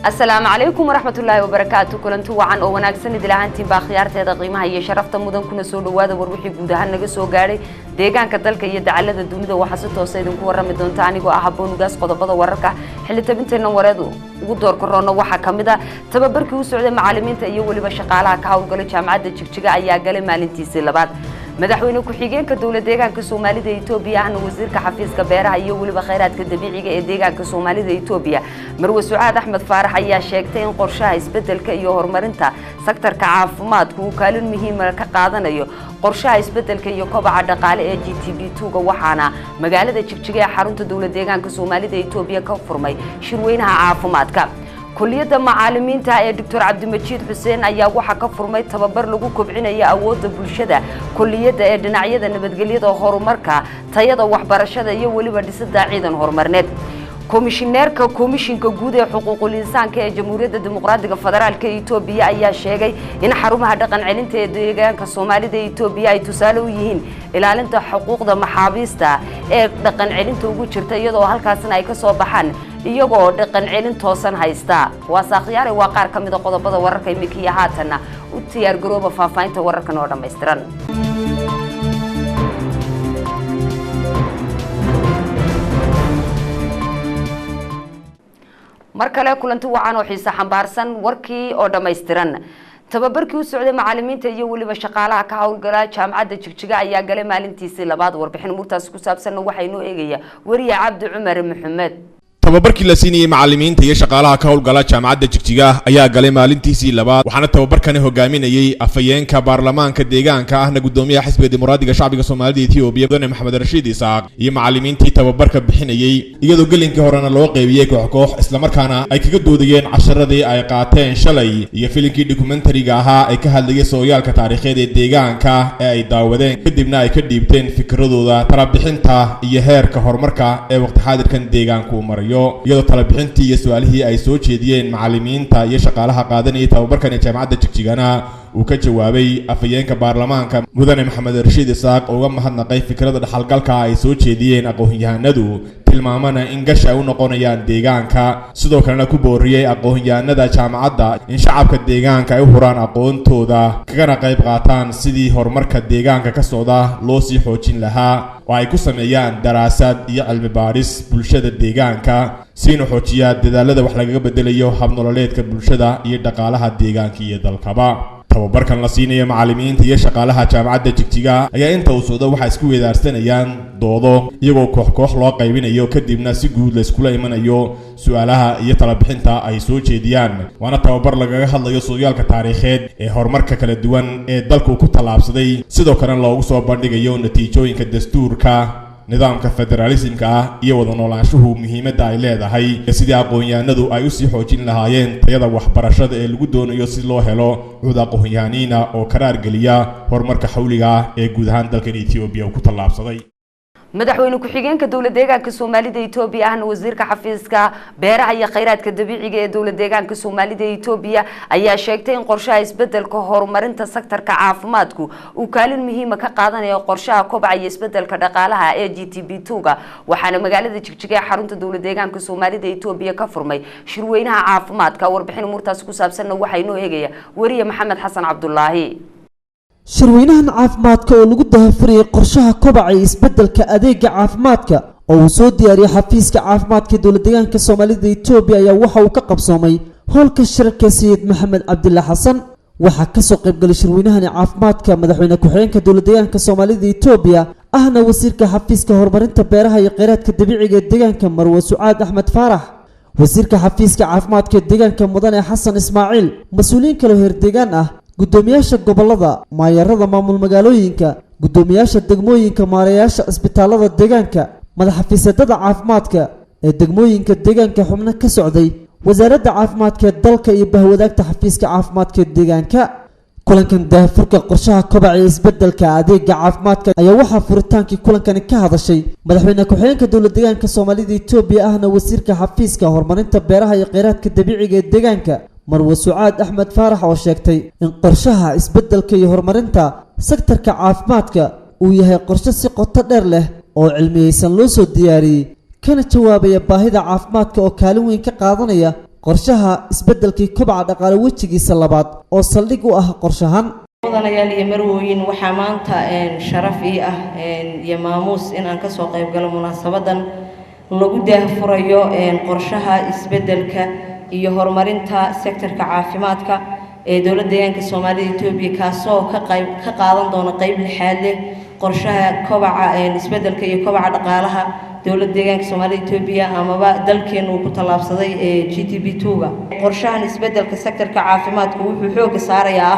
السلام عليكم ورحمة الله وبركاته. كلنتو وعن أو وناقصني دلهانتين باخيارتي هذا قيمة هي شرفت مدن كنا سود وهذا وروحي جودها نجسوا جاري ديجان كذلك يدعى لذا الدنيا وحسيت وصيدن كورة مدن تاني وأحبون وجاس قضى وركه حلت بنتنا ورادو ودور كورونا وحكم ده تببرك وسعود معلمين تأيو اللي بشقالها كهول قال جامعة تشجع أيها قال مالنتي سلبات madaxweyne ku-xigeenka dawladda deegaanka Soomaalida ee Itoobiya ahna wasiirka xafiiska beeraha iyo waliba kheyraadka dabiiciga ee deegaanka Soomaalida ee Itoobiya Marwe Sucaad Axmed Faarax ayaa sheegtay in qorshaha isbedelka iyo horumarinta sektorka caafimaadku uu kaalin muhiim ah ka qaadanayo qorshaha isbedelka iyo kobaca dhaqaale ee GTB2ga waxaana magaalada Jigjiga ee xarunta dawladda deegaanka Soomaalida ee Itoobiya ka furmay shirweynaha caafimaadka كلية معلمين تاع دكتور عبد المجيد حسين أيها وحى كفر ما يتببر لجو كبعنا أود بولشدة كلية دناعية نبتقلية هرمركا تيادا وحبرشدة يولي بديسد عيدا هرمرنت كوميشنير كوميشن كجودة حقوق الإنسان كجمهورية الديمقراطية الفدرالية كإثيوبيا أيها شيء إن حرمها دقن علين تدقن كصومالي إثيوبيا يتسالويين إلى أن أنت حقوق ده محابيستا دقن علين توجود شرطة يدو هالكاسن أي كصوبحان iyagoo dhaqan celin toosan haysta waa saaqyaar ee qaar kamid ah qodobada wararka imikiya haatana u diyaar garooba faafaynta wararkan oo dhameystiran markale kulanti wacan oo xiisa xambaarsan warkii oo dhameystiran tababarkii u socday macallimiinta iyo waliba shaqaalaha ka hawlgala jaamacadda Jigjiga ayaa galay maalintiisii labaad warbixin murtaas ku saabsan waxaynu eegaya wariye Cabdi Cumar Maxamed tababarkii la siinayay macallimiinta iyo shaqaalaha ka hawlgala jaamacadda Jigjiga ayaa galay maalintiisii labaad waxaana tababarkan hogaaminayay afayeenka baarlamaanka deegaanka ahna gudoomiyaha xisbiga dimuqraadiga shacbiga Soomaalida Itoobiya Mudane Maxamed Rashiid Isaaq iyo macallimiintii tababarka bixinayay iyadoo galinkii horena loo qaybiyay koox isla markaana ay kaga doodayeen casharadii ay qaateen shalay iyo filimkii documentary-ga ahaa ay ka hadlayeen sooyaalka taariikheed ee deegaanka ee ay daawadeen kadibna ay ka dhiibteen fikradooda talabixinta iyo heerka horumarka ee waqti xaadirkan deegaanku marayo iyadoo talabixintii iyo su'aalihii ay soo jeediyeen macallimiinta iyo shaqaalaha qaadanayay tababarkan ee jaamacadda Jigjigana uu ka jawaabay afayeenka baarlamaanka Mudane Maxamed Rashiid Isaaq oo uga mahadnaqay fikrada dhaxalgalka ay soo jeediyeen aqoon-yahanadu tilmaamana in gasha u noqonayaan deegaanka sidoo kalena ku booriyay aqoon-yahanada jaamacadda in shacabka deegaanka ay u huraan aqoontooda kana qayb qaataan sidii horumarka deegaanka ka socda loo sii xoojin lahaa oo ay ku sameeyaan daraasad iyo cilmi baaris bulshada deegaanka siina xoojiya dadaalada wax laga bedelayo hab nololeedka bulshada iyo dhaqaalaha deegaanka iyo dalkaba tababarkan la siinayo macallimiinta iyo shaqaalaha jaamacadda Jigjiga ayaa inta uu socdo waxa isku weedaarsanayaan doodo iyagoo koox loo qaybinayo kadibna si guud la isku imanayo su'aalaha iyo talabixinta ay soo jeediyaan waana tababar lagaga hadlayo sooyaalka taariikheed ee horumarka kala duwan ee dalku ku talaabsaday sidoo kale loogu soo bandhigayo natiijooyinka dastuurka nidaamka federalismka iyo wada noolaanshuhu muhiimadda ay leedahay sidii aqoon-yahanadu ay u sii xoojin lahaayeen tayada waxbarashada ee lagu doonayo si loo helo cud aqoon-yahaniina oo karaar geliya horumarka xawliga ee guud ahaan dalkan Itoobiya uu ku talaabsaday madaxweyne ku-xigeenka dawladda deegaanka Soomaalida ee Itoobiya ahna wasiirka xafiiska beeraha iyo kheyraadka dabiiciga ee dawladda deegaanka Soomaalida ee Itoobiya ayaa sheegtay in qorshaha isbedelka horumarinta sektorka caafimaadku uu kaalin muhiim ah ka qaadanayo qorshaha kobaca iyo isbedelka dhaqaalaha ee GTB2ga waxaana magaalada Jigjiga ee xarunta dawladda deegaanka Soomaalida ee Itoobiya ka furmay shirweynaha caafimaadka warbixin murtaas ku saabsan waxaynu eegaya wariye Maxamed Xasan Cabdullaahi shirweynahan caafimaadka oo lagu daahfuriyay qorshaha kobaca iyo isbedelka adeega caafimaadka oo uu soo diyaariyay xafiiska caafimaadka dawladda deegaanka Soomaalida ee Itoobiya ayaa waxa uu ka qabsoomay howlka shirka Sayid Maxamed Cabdullaahi Xasan waxa ka soo qayb galay shirweynahan caafimaadka madaxweyne ku-xigeenka dawladda deegaanka Soomaalida ee Itoobiya ahna wasiirka xafiiska horumarinta beeraha iyo kheyraadka dabiiciga ee deegaanka Marwe Sucaad Axmed Faarax wasiirka xafiiska caafimaadka deegaanka Mudane Xasan Ismaaciil mas'uuliyiin kale heer deegaan ah gudoomiyaasha gobolada maayarada maamul magaalooyinka gudoomiyaasha degmooyinka maareeyaasha isbitaalada deegaanka madaxafiisyada caafimaadka ee degmooyinka deegaanka xubno ka socday wasaaradda caafimaadka dalka iyo bahwadaagta xafiiska caafimaadka deegaanka kulankan daahfurka qorshaha kobaca ee isbedelka adeega caafimaadka ayaa waxaa furitaankii kulankani ka hadashay madaxweyne ku-xigeenka dawladda deegaanka Soomaalida Itoobiya ahna wasiirka xafiiska horumarinta beeraha iyo kheyraadka dabiiciga ee deegaanka Marwe Sucaad Axmed Faarax oo sheegtay in qorshaha isbedelka iyo horumarinta sektorka caafimaadka uu yahay qorshe si qoto dheer leh oo cilmiyeysan loo soo diyaariyay kana jawaabaya baahida caafimaadka oo kaalin weyn ka qaadanaya qorshaha isbeddelkii kobaca dhaqaale wejigiisa labaad oo saldhig u ah qorshahan. mudanayaal iyo marwooyin waxaa maanta sharaf ii ah iyo maamuus in aan kasoo qayb galo munaasabadan lagu daahfurayo qorshaha isbeddelka iyo horumarinta sektorka caafimaadka ee dowladda deegaanka Soomaalida Itoobiya kaasoo ka qaadan doona qayb lixaad leh qorshaha kobaca isbeddelka iyo kobaca dhaqaalaha dowladda deegaanka Soomaalida Itoobiya amaba dalkeenu uu ku talaabsaday GDP2ga. qorshahan isbeddelka sektorka caafimaadka wuxuu xoog saarayaa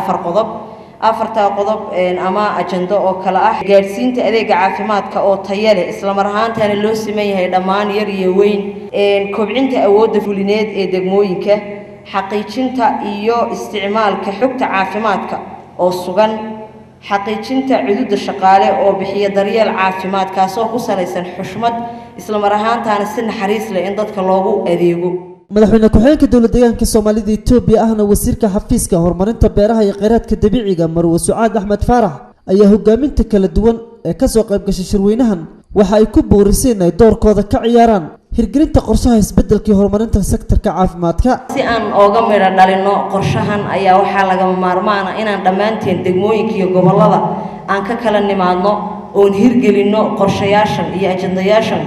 afarta qodob ama ajando oo kala ah gaarsiinta adeega caafimaadka oo tayo leh isla mar ahaantaana loo siman yahay dhammaan yar iyo weyn, kobcinta awoodda fulineed ee degmooyinka, xaqiijinta iyo isticmaalka xogta caafimaadka oo sugan, xaqiijinta cududa shaqaale oo bixiya daryeel caafimaad kaasoo ku salaysan xushmad isla mar ahaantaana si naxariis leh in dadka loogu adeego. madaxweyne ku-xigeenka dowladda deegaanka Soomaalida Itoobiya ahna wasiirka xafiiska horumarinta beeraha iyo kheyraadka dabiiciga Marwo Sucaad Axmed Faarax ayaa hogaaminta kala duwan ee ka soo qayb gashay shirweynahan waxa ay ku booriseen ay doorkooda ka ciyaaraan hirgelinta qorshaha isbeddelka iyo horumarinta sektorka caafimaadka. si aan ooga midho dhalino qorshahan ayaa waxaa lagama maarmaan ah inaan dhammaanteen degmooyinka iyo gobollada aan ka kala nimaadno oon hirgelino qorshayaashan iyo ajandayaashan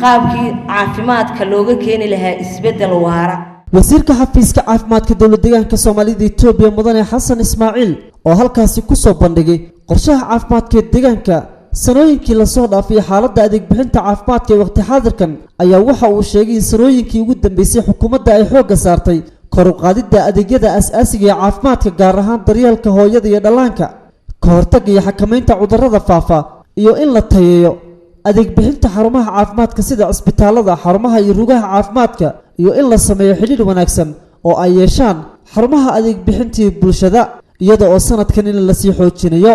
qaabkii caafimaadka looga keeni lahaa isbeddel waara. wasiirka xafiiska caafimaadka dowladda deegaanka Soomaalida Itoobiya mudane Xasan Ismaaciil oo halkaasi ku soo bandhigay qorshaha caafimaadka deegaanka sanooyinkii la soo dhaafay xaaladda adeeg bixinta caafimaadka ee waqti xaadirkan ayaa waxa uu sheegay in sanooyinkii ugu dambeysay xukuumadda ay xoogga saartay kor u qaadidda adeegyada aasaasiga ee caafimaadka gaar ahaan daryeelka hooyada iyo dhallaanka, ka hortagga iyo xakamaynta cudurrada faafa iyo in la tayeeyo adeeg bixinta xarumaha caafimaadka sida cisbitaalada, xarumaha iyo rugaha caafimaadka iyo in la sameeyo xidhiidh wanaagsan oo ay yeeshaan xarumaha adeeg bixintii bulshada iyada oo sanadkan in la sii xoojinayo.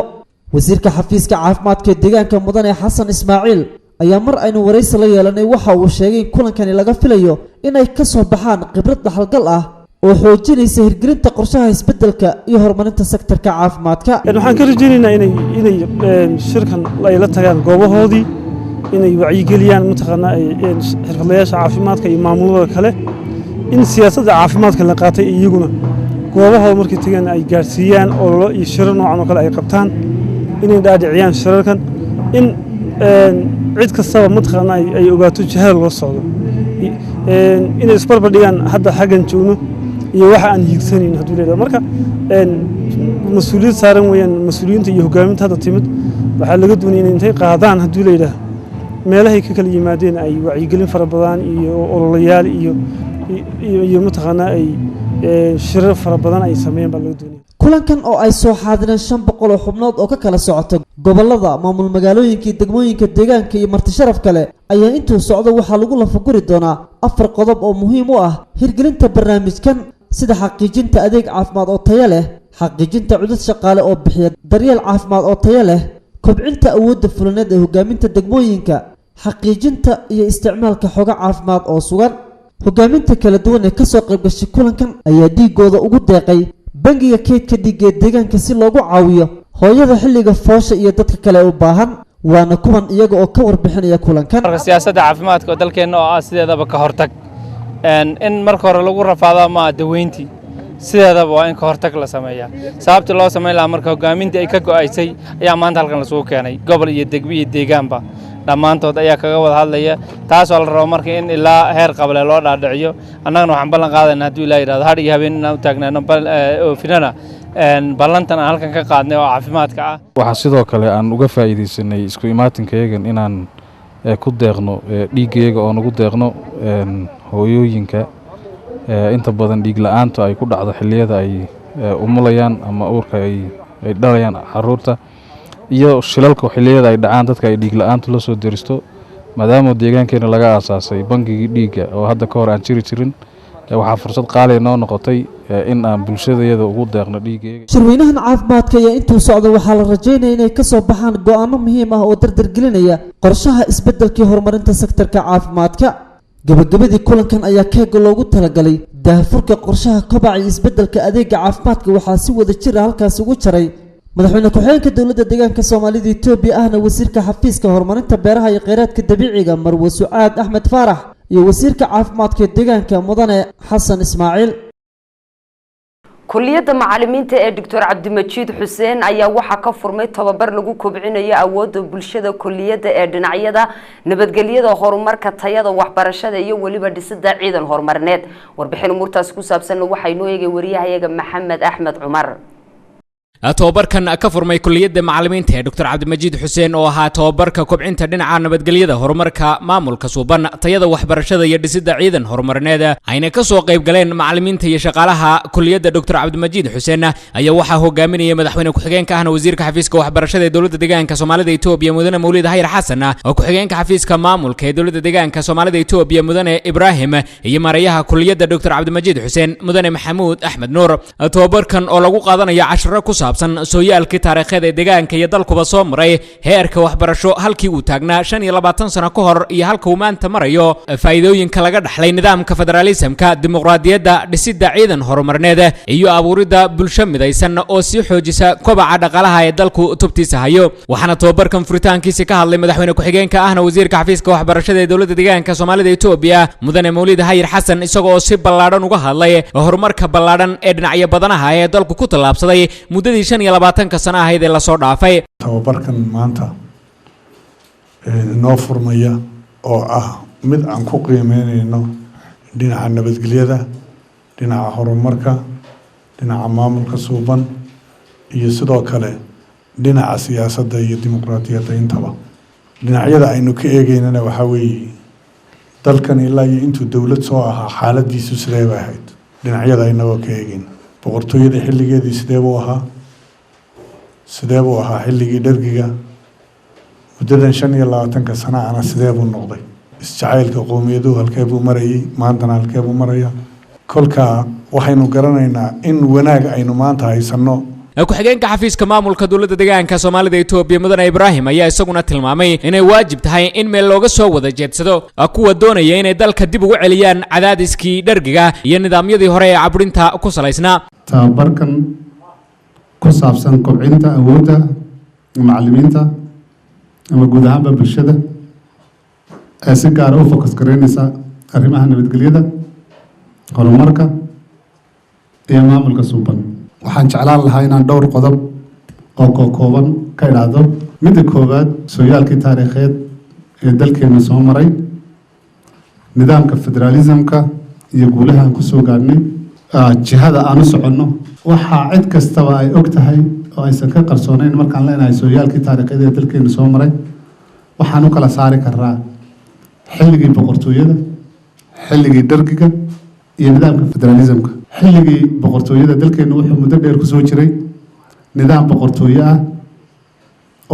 wasiirka xafiiska caafimaadka deegaanka mudane Xasan Ismaaciil ayaa mar aynu waraysi la yeelanay waxa uu sheegay in kulankani laga filayo inay ka soo baxaan khibrad dhaxalgal ah oo xoojinaysa hirgelinta qorshaha isbeddelka iyo horumarinta sektorka caafimaadka. waxaan ka rajaynaynaa inay shirkan ay la tagaan goobahoodii inay wacyigeliyaan mataqaanaa xirfadlayaasha caafimaadka iyo maamulada kale in siyaasadda caafimaadka la qaatay iyaguna goobahooda markay tagaan ay gaarsiiyaan ololo iyo shirar noocan oo kale ay qabtaan inay dhaadhiciyaan shirarkan in cid kastaba mataqaanaa ay ogaato jihada loo socdo inay isbarbar dhigaan hadda xaggan joogno iyo waxa aan hiigsanayn hadduu leedahay marka mas-uuliyad saaran weeyaan mas-uuliyiinta iyo hogaaminta hadda timid waxaa laga doonaya inay intay qaadaan hadduu leedahay meelahay ka kala yimaadeen ay wacyigelin fara badan iyo ololayaal iyo mataqaanaa ay shirar fara badan ay sameeyaan baa laga doonaya. kulankan oo ay soo xaadireen 500 oo xubnood oo ka kala socota gobollada, maamul magaalooyinka iyo degmooyinka deegaanka iyo marti sharaf kale ayaa intuu socdo waxaa lagu lafaguri doonaa 4 qodob oo muhiim u ah hirgelinta barnaamijkan sida xaqiijinta adeeg caafimaad oo tayo leh, xaqiijinta cudud shaqaale oo bixiya daryeel caafimaad oo tayo leh, kobcinta awoodda fulineed ee hogaaminta degmooyinka, xaqiijinta iyo isticmaalka xogo caafimaad oo sugan. hogaaminta kala duwan ee ka soo qayb gashay kulankan ayaa dhiigooda ugu deeqay bangiga kaydka dhiigga ee deegaanka si loogu caawiyo hooyada xilliga foosha iyo dadka kale u baahan. waana kuwan iyaga oo ka warbixinaya kulankan. siyaasadda caafimaadka oo dalkeena oo ah sideedaba ka hortag in marka hore lagu rafaado ama daweyntii sideedaba waa in ka hortag la sameeyaa. sababta loo sameyn lahaa marka hogaamintii ay ka go'aysay ayaa maanta halkan la soo keenay gobol iyo degmo iyo deegaanba dhammaantood ayaa kaga wada hadlaya taasoo la rabo marka in ilaa heer qabale loo dhaadhiciyo. annagana waxaan ballan qaadaynaa hadduu ilaa yidhahdo hadh iyo habeen inaan u taagnaano oofinana ballantan aan halkan ka qaadnay oo caafimaadka ah. waxaa sidoo kale aan uga faa'iidaysanay isku imaatinkayagan inaan ku deeqno dhiiggayaga oo nagu deeqno hooyooyinka inta badan dhiig la'aanta ay ku dhacdo xilliyada ay umulayaan ama uurka ay dhalayaan carruurta iyo shilalka xilliyada ay dhacaan dadka ay dhiig la'aantu la soo deristo maadaama deegaankeena laga aasaasay bangigii dhiigga oo hadda ka hor aan jiri jirin waxaa fursad qaali noo noqotay in aan bulshadayada ugu deeqno dhiiggayaga. shirweynahan caafimaadka ayaa intuu socdo waxaa la rajaynaya inay ka soo baxaan go'aano muhiim ah oo dardargelinaya qorshaha isbeddelkii horumarinta sektorka caafimaadka. gabagabadii kulankan ayaa keega loogu talagalay daahfurka qorshaha kobaca iyo isbeddelka adeega caafimaadka waxaa si wada jir ah halkaas ugu jaray madaxweyne ku-xigeenka dowladda deegaanka Soomaalida Itoobiya ahna wasiirka xafiiska horumarinta beeraha iyo kheyraadka dabiiciga Marwo Sucaad Axmed Faarax iyo wasiirka caafimaadka deegaanka mudane xasan ismaaciil. kulliyadda macallimiinta ee Dr. Cabdimajiid Xuseen ayaa waxa ka furmay tababar lagu kobcinayo awoodda bulshada kulliyadda ee dhinacyada nabadgelyada, horumarka tayada waxbarashada iyo waliba dhisidda ciidan horumarineed. warbixin umurtaas ku saabsan waxa inoo eegay wariyahayaga Maxamed Axmed Cumar. tababarkan ka furmay kulliyadda macallimiinta ee Dr. Cabdimajiid Xuseen oo ahaa tababarka kobcinta dhinaca nabadgelyada, horumarka maamulka suuban, tayada waxbarashada iyo dhisidda ciidan horumarineed ayna ka soo qayb galeen macallimiinta iyo shaqaalaha kulliyadda Dr. Cabdimajiid Xuseen ayaa waxa hogaaminayay madaxweyne ku-xigeenka ahna wasiirka xafiiska waxbarashada ee dowladda deegaanka Soomaalida Itoobiya mudane Mawlid Hayr Xasan oo ku-xigeenka xafiiska maamulka ee dowladda deegaanka Soomaalida Itoobiya mudane Ibrahim iyo maarayaha kulliyadda Dr. Cabdimajiid Xuseen mudane Maxamuud Axmed Nuur. tababarkan oo lagu qaadanayo 10 ku sooyaalkii taariikheed ee deegaanka iyo dalkuba soo maray heerka waxbarasho halkii uu taagnaa 25 sano ka hor iyo halka uu maanta marayo, faa'iidooyinka laga dhaxlay nidaamka federalismka, dimuqraadiyadda, dhisidda ciidan horumarineed iyo abuuridda bulsho midaysan oo sii xoojisa kobaca dhaqaalaha ee dalku tubtiisa hayo. waxaana tababarkan furitaankiisa ka hadlay madaxweyne ku-xigeenka ahna wasiirka xafiiska waxbarashada ee dowladda deegaanka Soomaalida Itoobiya mudane Mawlid Hayr Xasan isagoo si ballaaran uga hadlay horumarka ballaaran ee dhinacyo badanaha ee dalku ku tallaabsaday muddadii 25 sano ahayd ee la soo dhaafay. tababarkan maanta noo furmaya oo ah mid aan ku qiimeynayno dhinaca nabadgelyada, dhinaca horumarka, dhinaca maamulka suuban iyo sidoo kale dhinaca siyaasadda iyo dimuqraadiyadda intaba. dhinacyada aynu ka eegaynana waxaa weeye dalkan ilaa iyo intuu dowlad soo ahaa xaaladiisu sidee bay ahayd. dhinacyada aynagoo ka eegayna boqortooyada xilligeedii sidee buu ahaa xilligii dhargiga muddadan 25 sano ana sidee buu noqday. isjacaylka qowmiyaduhu halkee buu marayay, maantana halkee buu maraya. kolka waxaynu garanaynaa in wanaag aynu maanta haysano. ku-xigeenka xafiiska maamulka dowladda deegaanka Soomaalida Itoobiya mudane Ibrahim ayaa isaguna tilmaamay inay waajib tahay in meel looga soo wada jeedsado kuwa doonaya inay dalka dib ugu celiyaan cadaadiskii dhargiga iyo nidaamyadii hore ee cabrinta ku salaysnaa. tababarkan ku saabsan kobcinta awoodda macallimiinta ama guud ahaanba bulshada ee si gaar ah u focus gareynaysa arrimaha nabadgelyada, horumarka iyo maamulka suuban. waxaan jeclaan lahaa inaan dhowr qodob oo kooban ka idhaahdo. midda koowaad, sooyaalkii taariikheed ee dalkeena soo maray, nidaamka federalismka iyo guulaha aan ku soo gaarnay, jihada aan u soconno. waxaa cid kastaba ay og tahay oo aysan ka qarsoonayn markaan leenahay sooyaalkii taariikheed ee dalkeena soo maray. waxaan u kala saari karnaa xilligii boqortooyada, xilligii dhargiga iyo nidaamka federalismka. xilligii boqortooyada dalkeena wuxuu muddo dheer ku soo jiray nidaam boqortooyo ah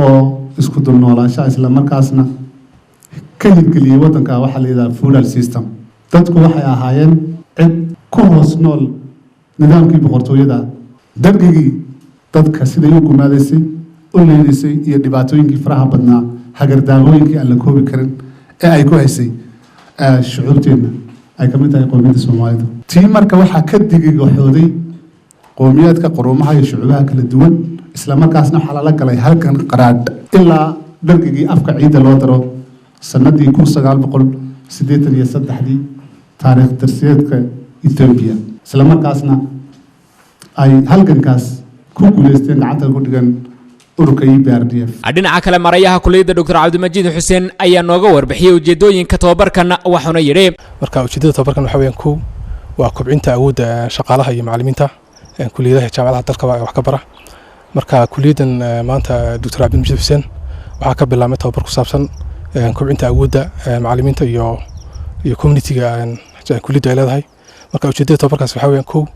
oo isku dulnoolaanshaha isla markaasna ka hirgeliyey waddanka waxaa la yidhaha feudal system. dadku waxay ahaayeen cid ku hoos nool nidaamkii boqortooyada. dargigii dadka siday u gumaadaysay, u leedaysay iyo dhibaatooyinkii faraha badnaa, hagardaamooyinkii aan la koobi karin ee ay ku haysay shucuurteenna ay ka mid tahay qowmiyadda Soomaalida. tii marka waxaa ka digigaxooday qowmiyaadka quruumaha iyo shucuubaha kala duwan, isla markaasna waxaa lala galay halkan qaraadh ilaa dhargigii afka ciidda loo daro sanadii 1983 taariikh darsiyeedka Itoobiya. isla markaasna ay halgankaas ku guuleysteen gacanta ku dhigan ururka EPRDF. dhinaca kale maarayaha kulliyadda Dr. Cabdimajiid Xuseen ayaa nooga warbixiyay ujeedooyinka tababarkan waxuna yiri. marka ujeedada tababarkan waxa weeyaan waa kobcinta awoodda shaqaalaha iyo macallimiinta kulliyadaha jaamacadaha dalka wax ka bara. marka kulliyaddan maanta Dr. Cabdimajiid Xuseen waxa ka bilaabmay tababar ku saabsan kobcinta awoodda macallimiinta iyo community-ga kulliyadda ay leedahay. marka ujeedada tababarkaas waxa weeyaan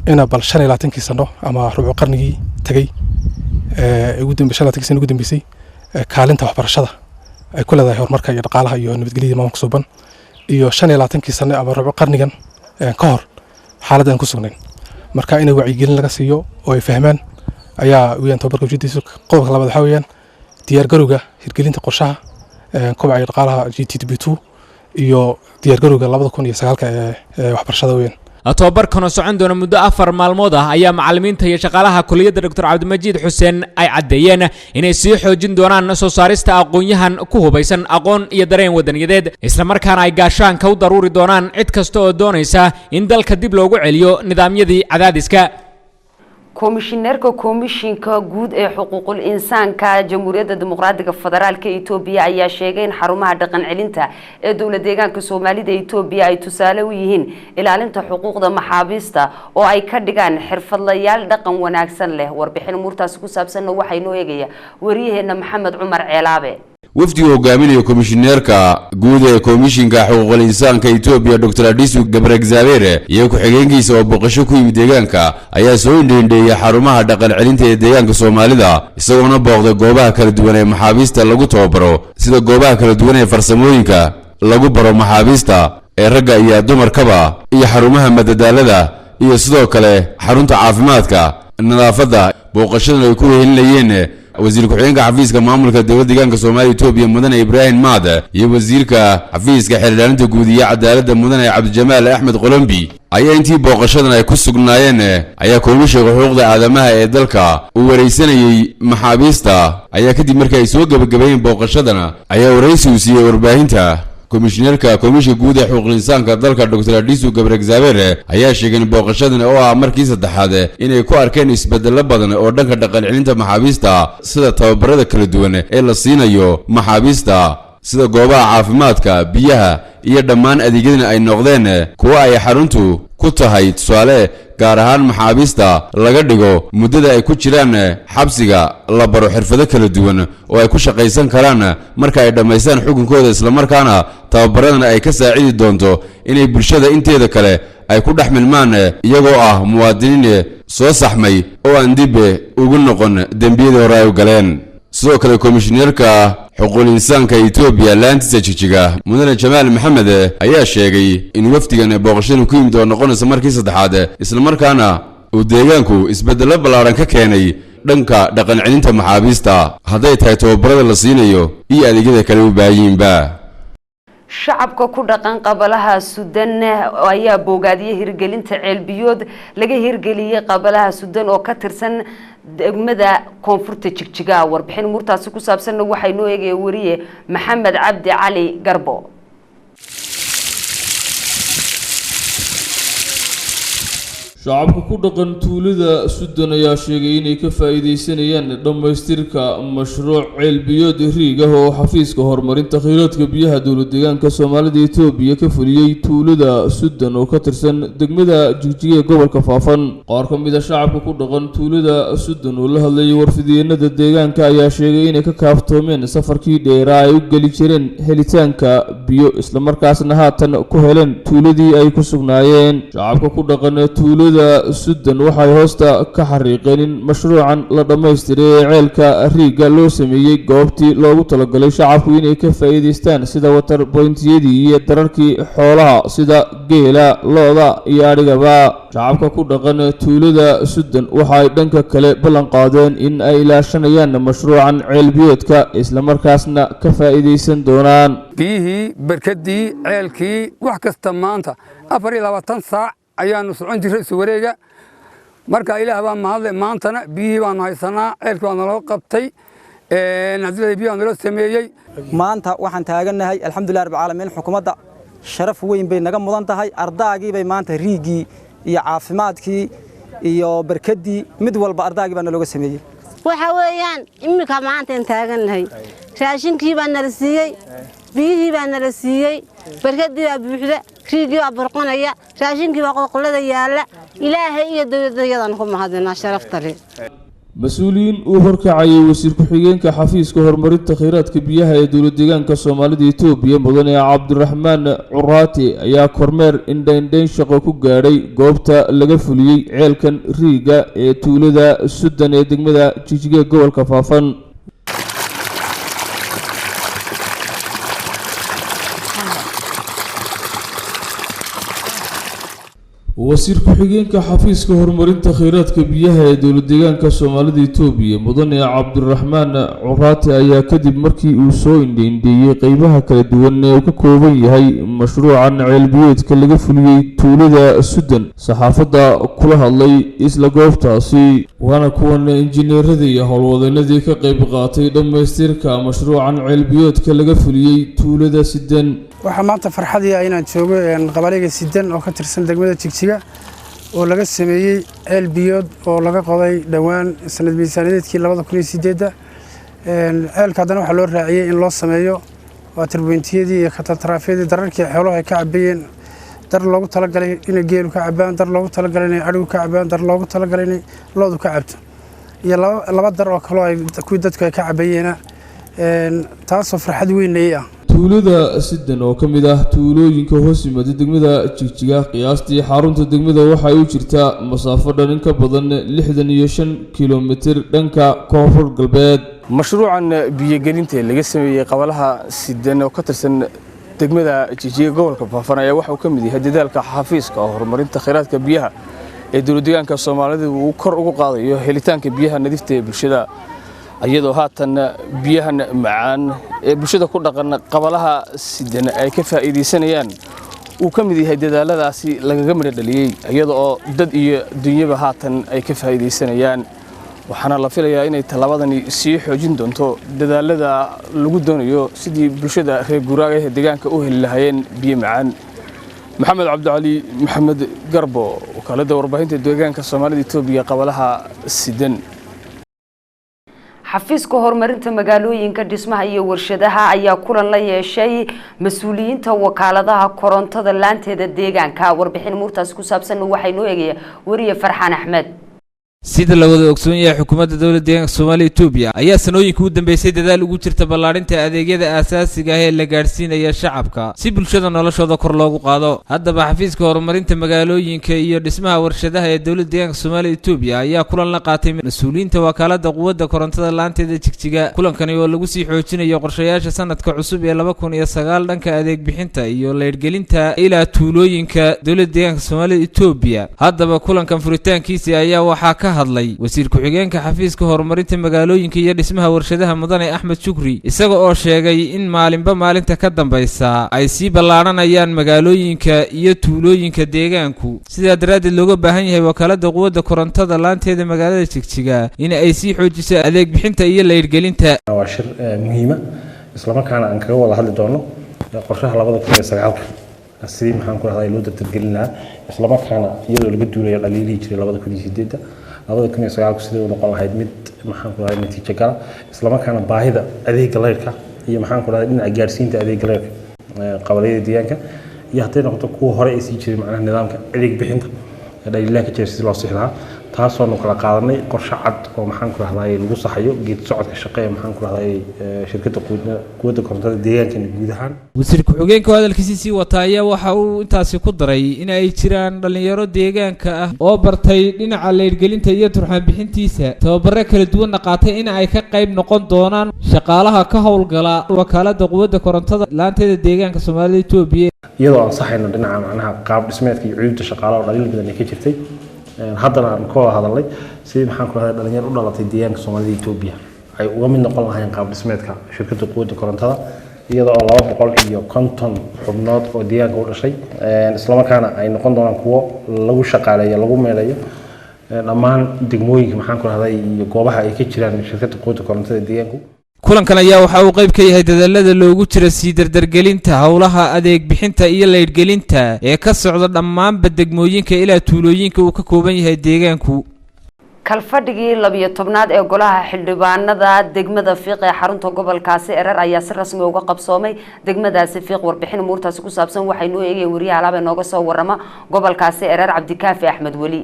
ina bal 25 sano ama rubuc qarnigii tagay ugu dambeysay kaalinta waxbarashada ay ku leedahay horumarka iyo dhaqaalaha iyo nabadgelyada maamulka suuban, iyo 25 sano ama rubuc qarnigan ka hor xaaladdan ku sugnayn. marka inay wacyigelin laga siiyo oo ay fahmaan ayaa weeyaan tababarka ujeedadiisu. qodobka labaad waxa weeyaan diyaar garowga hirgelinta qorshaha kobaca dhaqaalaha GTB2 iyo diyaar garowga 2009 ee waxbarashada weeyaan. tobabarkan oo socon doona muddo 4 maalmood ah ayaa macallimiinta iyo shaqaalaha kulliyadda Dr. Cabdimajiid Xuseen ay cadeeyeen inay sii xoojin doonaan soo saarista aqoon-yahan ku hubaysan aqoon iyo dareen wadaniyadeed isla markaana ay gaashaanka u daruuri doonaan cid kasta oo doonaysa in dalka dib loogu celiyo nidaamyadii cadaadiska. komishineerka komishinka guud ee xuquuqul insaanka Jamhuuriyadda Dimuqraadiga Federaalka Itoobiya ayaa sheegay in xarumaha dhaqan celinta ee dawlad deegaanka Soomaalida Itoobiya ay tusaale u yihiin ilaalinta xuquuqda maxaabiista oo ay ka dhigaan xirfadlayaal dhaqan wanaagsan leh. warbixin murtaas ku saabsan waxa inoo eegaya wariyaheena Maxamed Cumar Ceelaabe. wafdi hogaaminaya komishineerka guud ee komishinka xuquuqul insaanka Itoobiya Dr. Adisu Gabrexabere iyo ku-xigeenkiisa oo boqosho ku yimid deegaanka ayaa soo indheeyay xarumaha dhaqan celinta ee deegaanka Soomaalida isagoo booqday goobaha kala duwan ee maxaabiista lagu tababaro sida goobaha kala duwan ee farsamooyinka lagu baro maxaabiista ee ragga iyo dumarkaba iyo xarumaha madadaalada iyo sidoo kale xarunta caafimaadka nadaafadda. booqashadan ay ku wehelinayeen wasiir ku-xigeenka xafiiska maamulka dawladda deegaanka Soomaaliya Itoobiya Mudane Ibrahim Maad iyo wasiirka xafiiska xiriiraalinta guud iyo cadaaladda Mudane Cabdijamaal Axmed Qolombi ayaa intii booqashadan ay ku sugnaayeen ayaa komishinka xuquuqda aadamaha ee dalka uu wareysanayay maxaabiista ayaa kadib markii ay soo gabagabeeyeen booqashadan ayaa wareysi u siiyay warbaahinta. komishineerka komishinka guud ee xuquuqul insaanka dalka Dr. Adisu Gabrexabere ayaa sheegay in booqashadan oo ah markii saddexaad inay ku arkeen isbeddello badan oo dhanka dhaqan celinta maxaabiista sida tababarada kala duwan ee la siinayo maxaabiista sida goobaha caafimaadka biyaha iyo dhammaan adeegyada ay noqdeen kuwa ay xaruntu ku tahay tusaale gaar ahaan maxaabiista laga dhigo muddada ay ku jiraan xabsiga la baro xirfado kala duwan oo ay ku shaqaysan karaan marka ay dhammaystaan xukunkooda isla markaana tababaradan ay ka saacidi doonto inay bulshada inteeda kale ay ku dhex milmaan iyagoo ah muwaadiniin soo saxmay oo aan dib ugu noqon dembiyadii hore ay u galeen. sidoo kale komishineerka xuquuqul insaanka Itoobiya laantiisa Jigjiga Mudane Jamaal Maxamed ayaa sheegay in wafdigan booqashadu ku yimid oo noqonaysa markii saddexaad isla markaana uu deegaanku isbeddello ballaaran ka keenay dhanka dhaqan celinta maxaabiista hadday tahay tababarada la siinayo iyo adeegyada kale u baahiyiinba. shacabka ku dhaqan qabalaha Sudan ayaa boogaadiyay hirgelinta ceelbiyood laga hirgeliyay qabalaha Sudan oo ka tirsan degmada koonfurta Jigjiga. warbixin murtaas ku saabsan waxa inoo eegay wariye Maxamed Cabdi Cali Garbo. shacabka ku dhaqan tuulada Sudan ayaa sheegay inay ka faa'iideysanayaan dhamaystirka mashruuc ceelbiyood riig ah oo xafiiska horumarinta kheyraadka biyaha dawladda deegaanka Soomaalida Itoobiya ka fuliyay tuulada Sudan oo ka tirsan degmada Jigjiga ee gobolka Faafan. qaar ka mid ah shacabka ku dhaqan tuulada Sudan oo la hadlayay warfideenada deegaanka ayaa sheegay inay ka kaaftoomeen safarkii dheeraa ay u gali jireen helitaanka biyo isla markaasna haatan ku heleen tuuladii ay ku sugnaayeen. shacabka ku dhaqan tuulada Sudan waxay hoosta ka xariiqeen in mashruucan la dhameystiray ceelka riiga loo sameeyay goobtii loogu talagalay shacabku inay ka faa'iideystaan sida water point-yadii iyo dararkii xoolaha sida geela looda iyo adhigaba. shacabka ku dhaqan tuulada Sudan waxay dhanka kale ballan qaadeen in ay ilaashanayaan mashruucan ceelbiyoodka isla markaasna ka faa'iideysan doonaan biyihii barkadii ceelkii wax kasta maanta 24 saac ayaanu socon jiray wareega marka ilaah baa mahadle maantana biyihii baanu haysanaa ceelkii baa naloo qabtay nadilada biyaha naloo sameeyey. maanta waxaan taaganahay alxamdulillahi rabbil caalamiin xukuumadda sharaf weyn bay naga mudan tahay ardaagii bay maanta riigii iyo caafimaadkii iyo barkadii mid walba ardaagii baa nalooga sameeyey. waxa weeyaan imika maanta aan taaganahay raashinkii baa nala siiyey biyihii baa nala siiyey barkadii baa buuxda riigii baa burqanaya raashinkii baa qoqolada yaala ilaahay iyo dawladayadaan ku mahadnaa sharafta leh. mas-uuliyiin uu horkacayay wasiir ku-xigeenka xafiiska horumarinta kheyraadka biyaha ee dawladda deegaanka Soomaalida Itoobiya Mudane Cabdiraxmaan Curaati ayaa kormeer indhayn shaqo ku gaadhay goobta laga fuliyay ceelkan riiga ee tuulada Sudan ee degmada Jigjiga gobolka Faafan. wasiir ku-xigeenka xafiiska horumarinta kheyraadka biyaha ee dowlad deegaanka Soomaalida Itoobiya mudane Cabdiraxmaan Curaati ayaa kadib markii uu soo indheeyay qaybaha kala duwan ee uu ka kooban yahay mashruucan ceelbiyeedka laga fuliyay tuulada Sudan saxaafadda kula hadlay isla goobtaasi waana kuwan injineerada iyo howlwadeennadii ka qayb qaatay dhamaystirka mashruucan ceelbiyeedka laga fuliyay tuulada Sudan. waxaa maanta farxadii ah inaan joogo qabalayga Sidan oo ka tirsan degmada Jigjiga oo laga sameeyay ceel biyood oo laga qoday dhawaan sanad miisaaniyadeedkii 2008 ceelka hadana waxa loo raaciyay in loo sameeyo waa turbooyintiyadii iyo katatraafyadii dararkii xoolaha ay ka cabayeen dar loogu talagalay in geelu ka cabaan dar loogu talagalay in adhigu ka cabaan dar loogu talagalay in loodu ka cabto iyo laba dar oo kale ay ku dadku ay ka cabayeen taasoo farxad weyn ah. tuulada Sidan oo kamid ah tuulooyinka hoos yimaada degmada Jigjiga qiyaastii xarunta degmada waxa ay u jirtaa masaafo dhan ka badan 65 kiiloomitir dhanka koonfur galbeed. mashruucan biyo-gelinta laga sameeyay qabalaha Sidan oo ka tirsan degmada Jigjiga gobolka Faafan ayaa waxa uu kamid yahay dadaalka xafiiska horumarinta kheyraadka biyaha ee dowlad deegaanka Soomaalida uu kor ugu qaadayo helitaanka biyaha nadiifta ee bulshada iyadoo haatan biyaha macaan ee bulshada ku dhaqan qabalaha Sidan ay ka faa'iideysanayaan uu kamid yahay dadaaladaasi lagaga mid dhaliyay iyadoo dad iyo dunyaba haatan ay ka faa'iideysanayaan waxaana la filayaa inay talabadani sii xoojin doonto dadaalada lagu doonayo sidii bulshada reer guuraaga ee deegaanka u heli lahaayeen biyo macaan. maxamed cabdicali maxamed garbo wakaalada warbaahinta deegaanka Soomaalida Itoobiya qabalaha Sidan. xafiiska horumarinta magaalooyinka dhismaha iyo warshadaha ayaa kulan la yeeshay mas'uuliyiinta wakaaladaha korontada laanteeda deegaanka warbixin muurtaas ku saabsan waxay noo eegaya wariye Farxaan Axmed. sida la wada ogsoon yahay xukuumadda dowladda deegaanka Soomaaliya Itoobiya ayaa sanooyinkii u dambeysay dadaal ugu jirta ballaarinta adeegyada aasaasiga ah ee la gaarsiinayo shacabka si bulshada noloshooda kor loogu qaado. haddaba xafiiska horumarinta magaalooyinka iyo dhismaha warshadaha ee dowladda deegaanka Soomaaliya Itoobiya ayaa kulan la qaatay mas'uuliyiinta wakaalada quwadda korontada laanteeda Jigjiga. kulankani oo lagu sii xoojinayo qorshayaasha sanadka cusub ee 2009 dhanka adeeg bixinta iyo leergelinta ilaa tuulooyinka dowladda deegaanka Soomaaliya Itoobiya. haddaba kulankan furitaankiisa ayaa waxaa ka hadlay wasiir ku-xigeenka xafiiska horumarinta magaalooyinka iyo dhismaha warshadaha mudane Axmed Shukri isaga oo sheegay in maalinba maalinta ka dambaysa ay sii ballaaranayaan magaalooyinka iyo tuulooyinka deegaanku sidaa daraaddeed looga baahan yahay wakaalada quwadda korontada laanteeda magaalada Jigjiga in ay sii xoojiso adeeg bixinta iyo leergelinta. waa shir muhiim ah isla markaana aan kaga wada hadli doono qorshaha 2009 sidii maxaan ku rahay loo dardargelin isla markaana iyadoo laga duulayo dhaliilihii jiray 2008 2009 sidii uu noqon lahayd mid maxaan ku rahay natiijo gala isla markaana baahida adeegga leerka iyo maxaan ku rahay dhinaca gaarsiinta adeegga leerka qabalayada deegaanka iyo haddii noqoto kuwa hore ay sii jiray macnaha nidaamka adeeg bixinta dhaliilaha ka jira sidii loo sixi lahaa taasoo nu kala qaadanay qorshe cad oo maxaan ku rahay lagu saxayo geed socodka shaqo ee maxaan ku rahay shirkadda quwadda korontada deegaanka guud ahaan. wasiir ku-xigeenka hadalkiisii sii wata ayaa waxa uu intaasi ku daray in ay jiraan dhalinyaro deegaanka ah oo bartay dhinaca leergelinta iyo turxaan bixintiisa tababaro kala duwanna qaatay in ay ka qayb noqon doonaan shaqaalaha ka howlgala wakaalada quwadda korontada laanteeda deegaanka Soomaalida Itoobiya iyadoo aan saxayno dhinaca macnaha qaab dhismeedka iyo cuyubta shaqaalaha oo dhaliil badan ka jirtay haddana aan ka wada hadalnay sidii maxaan ku rahay dhalinyaro u dhalatay deegaanka Soomaalida Itoobiya ay uga mid noqon lahaayeen qaab dhismeedka shirkadda quwadda korontada iyadoo 250 xubnood oo deegaanka u dhashay isla markaana ay noqon doonaan kuwo lagu shaqaaleeyo lagu meeleeyo dhammaan degmooyinka maxaan ku rahay iyo goobaha ay ka jiraan shirkadda quwadda korontada deegaanku. kulankan ayaa waxa uu qayb ka yahay dadaalada loogu jira sii dardargelinta howlaha adeeg bixinta iyo leergelinta ee ka socda dhammaan degmooyinka ilaa tuulooyinka uu ka kooban yahay deegaanku. kalfadhigii 12aad ee golaha xildhibaanada degmada Fiiq ee xarunta gobolkaasi Erar ayaa si rasmi uga qabsoomay degmadaasi Fiiq warbixin muurtaas ku saabsan waxay noo eegay wariyaha alaab ee nooga soo warama gobolkaasi Erar Cabdikaafi Axmed Wali.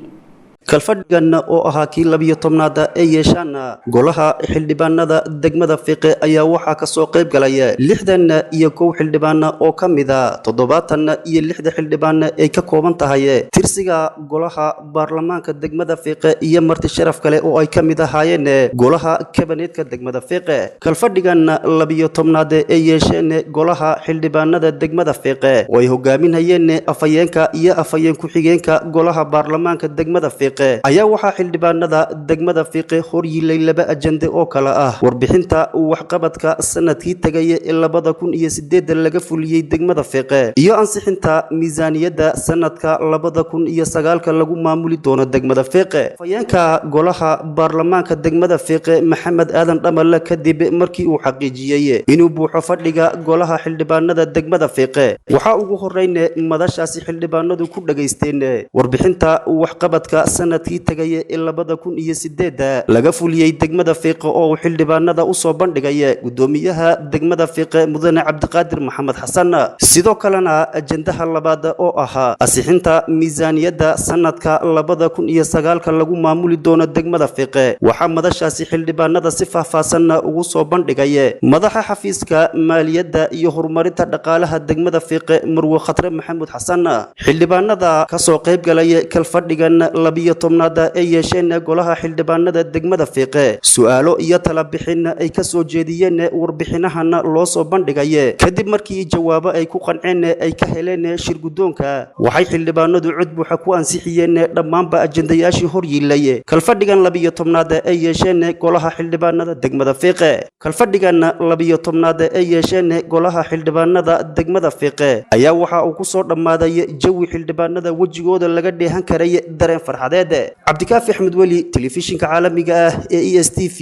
kalfadhigan oo ahaa kii 12aad ee yeeshaan golaha xildhibaanada degmada Fiqe ayaa waxaa ka soo qayb galay 61 xildhibaan oo kamid ah 76 xildhibaan ay ka kooban tahay tirsiga golaha baarlamaanka degmada Fiqe iyo marti sharaf kale oo ay kamid ahaayeen golaha kabineetka degmada Fiqe kalfadhigan 12aad ee yeesheen golaha xildhibaanada degmada Fiqe oo ay hogaaminayeen afayeenka iyo afayeen ku xigeenka golaha baarlamaanka degmada Fiqe ayaa waxaa xildhibaanada degmada Fiqe horyilay 2 ajende oo kala ah warbixinta waxqabadka sanadkii tagay ee 2008 laga fuliyay degmada Fiqe iyo ansixinta miisaaniyada sanadka 2009 lagu maamuli doono degmada Fiqe afayeenka golaha baarlamaanka degmada Fiqe Maxamed Aadan Dhamalle kadib markii uu xaqiijiyay inuu buuxo fadhiga golaha xildhibaanada degmada Fiqe waxa ugu horeyn madashaasi xildhibaanadu ku dhageysteen warbixinta waxqabadka sanadkii tagay ee 2008 laga fuliyay degmada Fiqe oo xildhibaanada u soo bandhigay gudoomiyaha degmada Fiqe Mudane Cabdiqaadir Maxamed Xasan sidoo kalena ajendaha labaad oo ahaa ansixinta miisaaniyada sanadka 2009 lagu maamuli doono degmada Fiqe waxa madashaasi xildhibaanada si faahfaahsan ugu soo bandhigay madaxa xafiiska maaliyadda iyo horumarinta dhaqaalaha degmada Fiqe Marwo Khatre Maxamed Xasan xildhibaanada ka soo qayb galay kalfadhigan 12aad ee yeesheen golaha xildhibaanada degmada Fiqe su'aalo iyo talo bixin ay ka soo jeediyeen warbixinahan loo soo bandhigay kadib markii jawaabo ay ku qanceen ay ka heleen shir gudoonka waxay xildhibaanadu cod buuxa ku ansixiyeen dhammaanba ajendayaashii horyilay kalfadhigan 12aad ee yeesheen golaha xildhibaanada degmada Fiqe kalfadhigan 12aad ee yeesheen golaha xildhibaanada degmada Fiqe ayaa waxa uu ku soo dhamaaday jawi xildhibaanada wajigooda laga dheehan karay dareen farxadeed Cabdikaafi Axmed Wali telefishinka caalamiga ah ee ESTV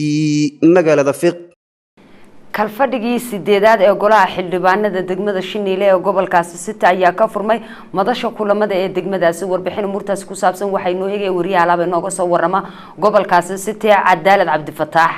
magaalada Fiqe kalfadhigii 8aad ee golaha xildhibaanada degmada Shiniile ee gobolkaasi City ayaa ka furmay madasha kulamada ee degmadaasi warbixin murtaas ku saabsan waxay noo eegay wariyaha laaba inooga soo warama gobolkaasi City Cadaalad Cabdifataax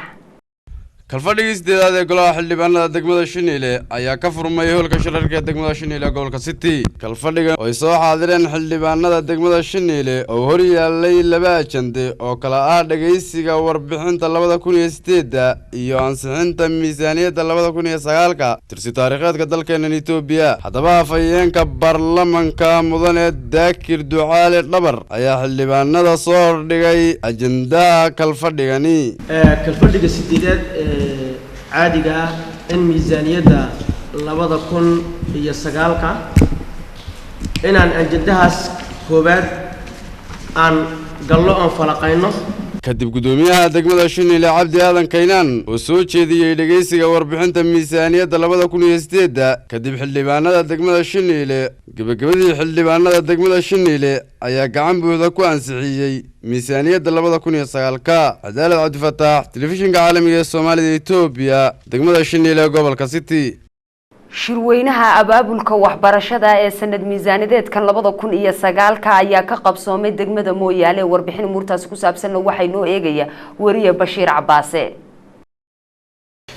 kalfadhigii 8aad ee golaha xildhibaanada degmada Shiniile ayaa ka furmay hoolka shirarka degmada Shiniile gobolka City kalfadhiga oo soo xaadireen xildhibaanada degmada Shiniile oo hor yaalay 2 ajende oo kala ah dhageysiga warbixinta 2008 iyo ansixinta miisaaniyada 2009 tirsi taariikheedka dalkeena Itoobiya hadaba afayeenka baarlamaanka mudane Daakir Ducaale Dhabar ayaa xildhibaanada soo hordhigay ajendaha kalfadhigani kalfadhiga 8aad caadiga ah in miisaaniyada 2009 inaan ajendahaas koobaad aan gallo aan falaqayno kadib gudoomiyaha degmada Shiniile Cabdi Aadan Kaynaan oo soo jeediyay dhageysiga warbixinta miisaaniyada 2008 kadib xildhibaanada degmada Shiniile gabagabadii xildhibaanada degmada Shiniile ayaa gacan buuxda ku ansixiyay miisaaniyada 2009 Cadaalad Cabdifataax telefishinka caalamiga ee Soomaalida Itoobiya degmada Shiniile gobolka City shirweynaha abaabulka waxbarashada ee sanad miisaaniyadeedkan 2009 ayaa ka qabsoomay degmada Mooyaale warbixin murtaas ku saabsan waxay noo eegaya wariye Bashiir Cabaase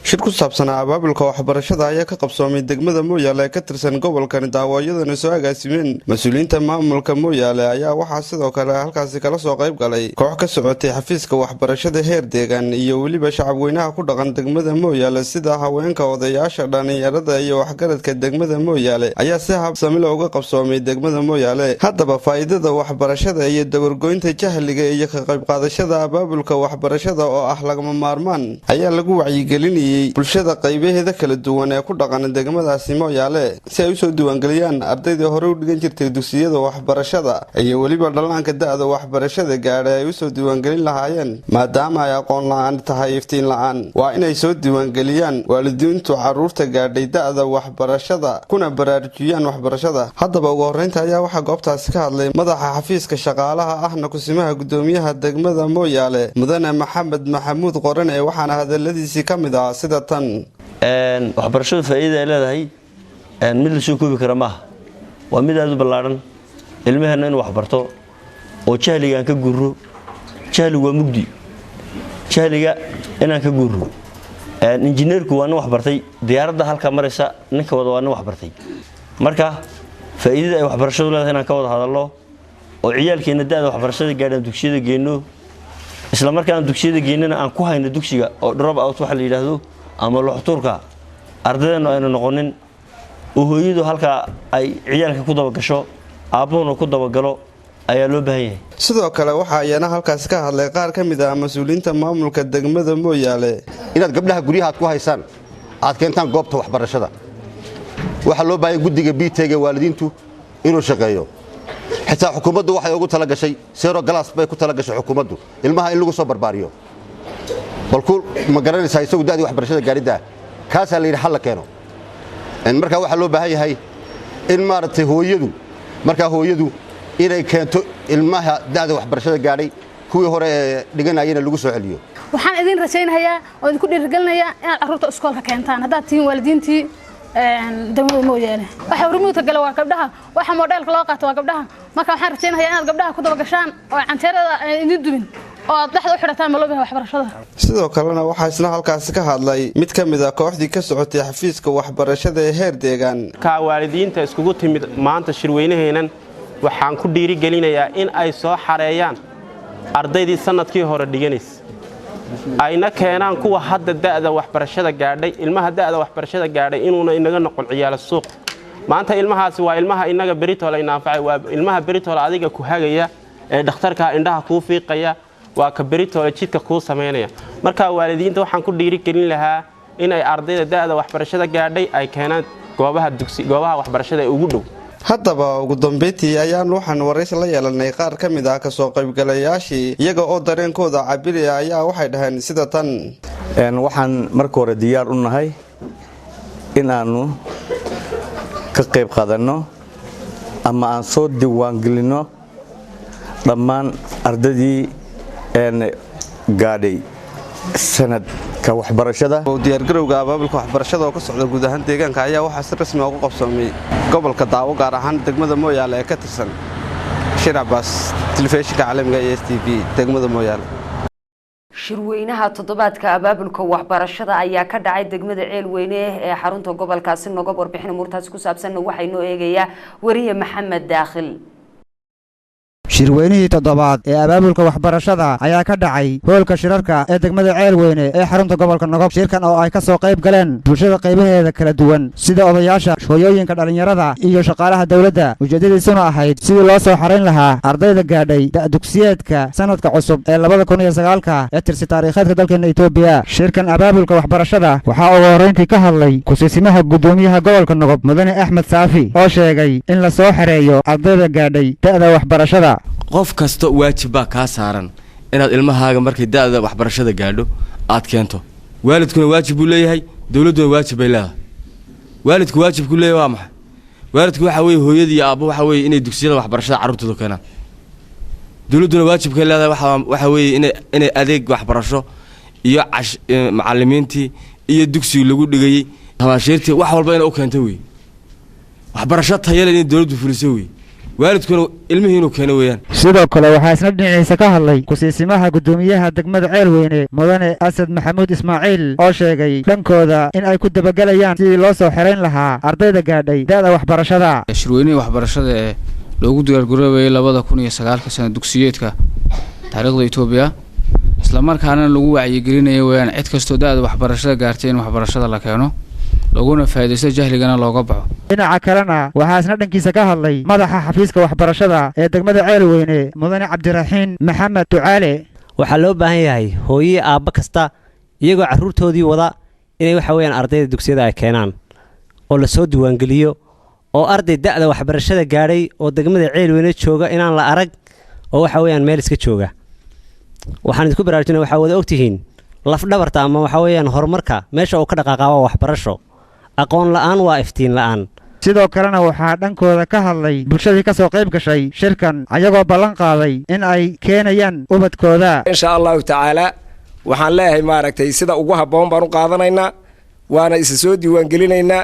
shir ku saabsan abaabulka waxbarashada ayaa ka qabsoomay degmada Mooyaale ka tirsan gobolkan daawayadan soo agaasimeen mas'uuliyiinta maamulka Mooyaale ayaa waxa sidoo kale halkaas kala soo qayb galay koox ka socotay xafiiska waxbarashada heer deegaan iyo waliba shacab weynaha ku dhaqan degmada Mooyaale sida haweenka odayaasha dhalinyarada iyo waxgaradka degmada Mooyaale ayaa si habsami leh uga qabsoomay degmada Mooyaale hadaba faa'iidada waxbarashada iyo dabargoynta jahliga iyo ka qayb qaadashada abaabulka waxbarashada oo ah lagama maarmaan ayaa lagu wacyigelinayay bulshada qaybaheeda kala duwan ee ku dhaqan degmadaasi Mooyaale si ay u soo diiwaangeliyaan ardayda hore u dhigan jirtay dugsiyada waxbarashada iyo waliba dhalaanka da'da waxbarashada gaadhay ay u soo diiwaangelin lahaayeen maadaama ay aqoon la'aan tahay iftiin la'aan waa inay soo diiwaangeliyaan waalidiintu caruurta gaadhay da'da waxbarashada kuna baraarujiyaan waxbarashada hadaba ugu horeynta ayaa waxa goobtaasi ka hadlay madaxa xafiiska shaqaalaha ahna kusimaha gudoomiyaha degmada Mooyaale Mudane Maxamed Maxamuud Qoran ee waxaana hadaladiisii kamid ah sida tan waxbarashadu faa'iido ay leedahay mid la soo koobi kara maaha waa mid aad u ballaaran ilmaheena in wax barto oo jahliga ka gurro jahligu waa mugdi jahliga inaan ka gurro injineerku waa wax bartay diyaaradda halka maraysa ninka wada waa wax bartay marka faa'iidada ay waxbarashadu leedahay inaan ka wada hadalno oo ciyaalkeena da'da waxbarashada gaadhaan dugsiyada geenno isla markaana dugsiyada geennana aan ku hayno dugsiga oo drop out waxa la yiraahdo ama luxtuurka ardaydeena ayna noqonin oo hooyadu halka ay ciyaalka ku daba gasho aabuhuna ku daba galo ayaa loo baahan yahay sidoo kale waxa ayana halkaas ka hadlay qaar ka mid ah mas'uuliyiinta maamulka degmada Mooyaale inaad gabdhaha guryaha ku haysaan aad keentaan goobta waxbarashada waxa loo baahay guddiga BTG waalidiintu inuu shaqeeyo xitaa xukuumaddu waxay ugu tala gashay zero glass bay ku tala gashay xukuumaddu ilmaha in lagu soo barbaariyo balku ma garanaysaa isagu da'di waxbarashada gaarida kaas la yiraahdo hal keeno marka waxa loo baahan yahay in maartay hooyadu inay keento ilmaha da'da waxbarashada gaaray kuwii hore dhiganayeen lagu soo celiyo waxaan idin rajaynayaa oo idinku dhiirigelinayaa inaad carruurta iskoolka keentaan haddaad tihiin waalidiintii degmada Mooyaale waxa hormuudka gala waa gabdhaha waxa modelka loo qaato waa gabdhaha marka waxaan rajaynayaa inaad gabdhaha ku daba gashaan oo canteerada idin dubin oo dhaxda u xirataan maloobaha waxbarashada sidoo kalena waxa isna halkaas ka hadlay mid ka mid ah kooxdii ka socotay xafiiska waxbarashada ee heer deegaan ka waalidiinta iskugu timid maanta shirweynaheenan waxaan ku dhiirigelinayaa in ay soo xareeyaan ardaydii sanadkii hore dhiganaysay ayna keenaan kuwa hadda da'da waxbarashada gaadhay ilmaha da'da waxbarashada gaadhay inuuna inaga noqon ciyaal suuq maanta ilmahaasi waa ilmaha inaga beritool ay naafacay waa ilmaha beritool adiga ku hagaya ee dhakhtarka indhaha ku fiiqaya waa ka beritool jidka ku sameynaya marka waalidiinta waxaan ku dhiirigelin lahaa in ay ardayda da'da waxbarashada gaadhay ay keenaan goobaha waxbarashada ee ugu dhow haddaba ugu dambeyntii ayaan waxaan waraysi la yeelanay qaar ka mid ah ka soo qaybgalayaashii iyaga oo dareenkooda cabiraya ayaa waxay dhaheen sida tan waxaan marka hore diyaar u nahay inaanu ka qayb qaadanno ama aan soo diiwaangelino dhammaan ardadii gaadhay sanadka waxbarashada oo diyaargarowga abaabulka waxbarashada oo ka socda guud ahaan deegaanka ayaa waxaa si rasmi ah ugu qabsoomay gobolka Daawo gaar ahaan degmada Mooyaale ee ka tirsan Shirabas telefishinka caalamiga ee STV degmada Mooyaale shirweynaha toddobaadka abaabulka waxbarashada ayaa ka dhacay degmada Ceelweyne ee xarunta gobolkaasi nogob warbixin murtaas ku saabsan waxay noo eegayaa wariye Maxamed Daakhil shirweynihii toddobaad ee abaabulka waxbarashada ayaa ka dhacay hoolka shirarka ee degmada Ceelweyne ee xarunta gobolka Nogob shirkan oo ay ka soo qayb galeen bulshada qaybaheeda kala duwan sida odayaasha hooyooyinka dhalinyarada iyo shaqaalaha dawladda ujeedadiisuna ahayd sidii loo soo xareyn lahaa ardayda gaadhay dugsiyeedka sanadka cusub ee 2009 ee tirsi taariikheedka dalkeena Itoobiya shirkan abaabulka waxbarashada waxa uu horeyntii ka hadlay kusiisimaha gudoomiyaha gobolka Nogob Mudane Axmed Saafi oo sheegay in la soo xareeyo ardayda gaadhay da'da waxbarashada qof kasta waajib baa ka saaran inaad ilmahaaga markay da'da waxbarashada gaadho aad keento waalidkuna waajib uu leeyahay dawladuna waajib bay leedahay waalidku waajibku leeyahay waa maxay waalidku waxa weeye hooyadii iyo aabbo waxa weeye inay dugsiyada waxbarashada carruurtooda keenaan dawladuna waajibka leedahay waxa weeye inay adeeg waxbarasho iyo macallimiintii iyo dugsiga lagu dhigayay tabaashiirtii wax walba inay u keento weey waxbarasho tayo leh in dawladdu fuliso weey waalidkuna ilmihiinu keeno weeyaan sidoo kale waxaa isna dhinaciisa ka hadlay kusiisimaha gudoomiyaha degmada Ceelweyne Mudane Asad Maxamuud Ismaaciil oo sheegay dhankooda in ay ku dabagalayaan sidii loo soo xareyn lahaa ardayda gaadhay da'da waxbarashada shirweynaha waxbarashada ee loogu diyaargaroobay 2009 sano dugsiyeedka taariikhda Itoobiya isla markaana lagu wacyigelinayo weeyaan cid kastoo da'da waxbarashada gaartay in waxbarashada la keeno laguna faa'iideysto jahligana looga baxo dhinaca kalena waxaa isna dhankiisa ka hadlay madaxa xafiiska waxbarashada ee degmada Ceelweyne Mudane Cabdiraxiin Maxamed Ducaale waxaa loo baahan yahay hooyo aabba kasta iyagoo carruurtoodii wada inay waxa weeyaan ardayda dugsiyada ay keenaan oo la soo diiwaangeliyo oo arday da'da waxbarashada gaadhay oo degmada Ceelweyne jooga inaan la arag oo waxa weeyaan meel iska jooga waxaan idinku baraarujinaa waxa wada ogtihiin laf dhabarta ama waxa weeyaan horumarka meesha uu ka dhaqaaqaa waxbarasho aqoon la'aan waa iftiin la'aan sidoo kalena waxaa dhankooda ka hadlay bulshadii ka soo qayb gashay shirkan ayagoo ballan qaaday in ay keenayaan ubadkooda insha Allahu ta'ala waxaan leeyahay maaragtay sida ugu habboon baan u qaadanaynaa waana isa soo diiwaangelinaynaa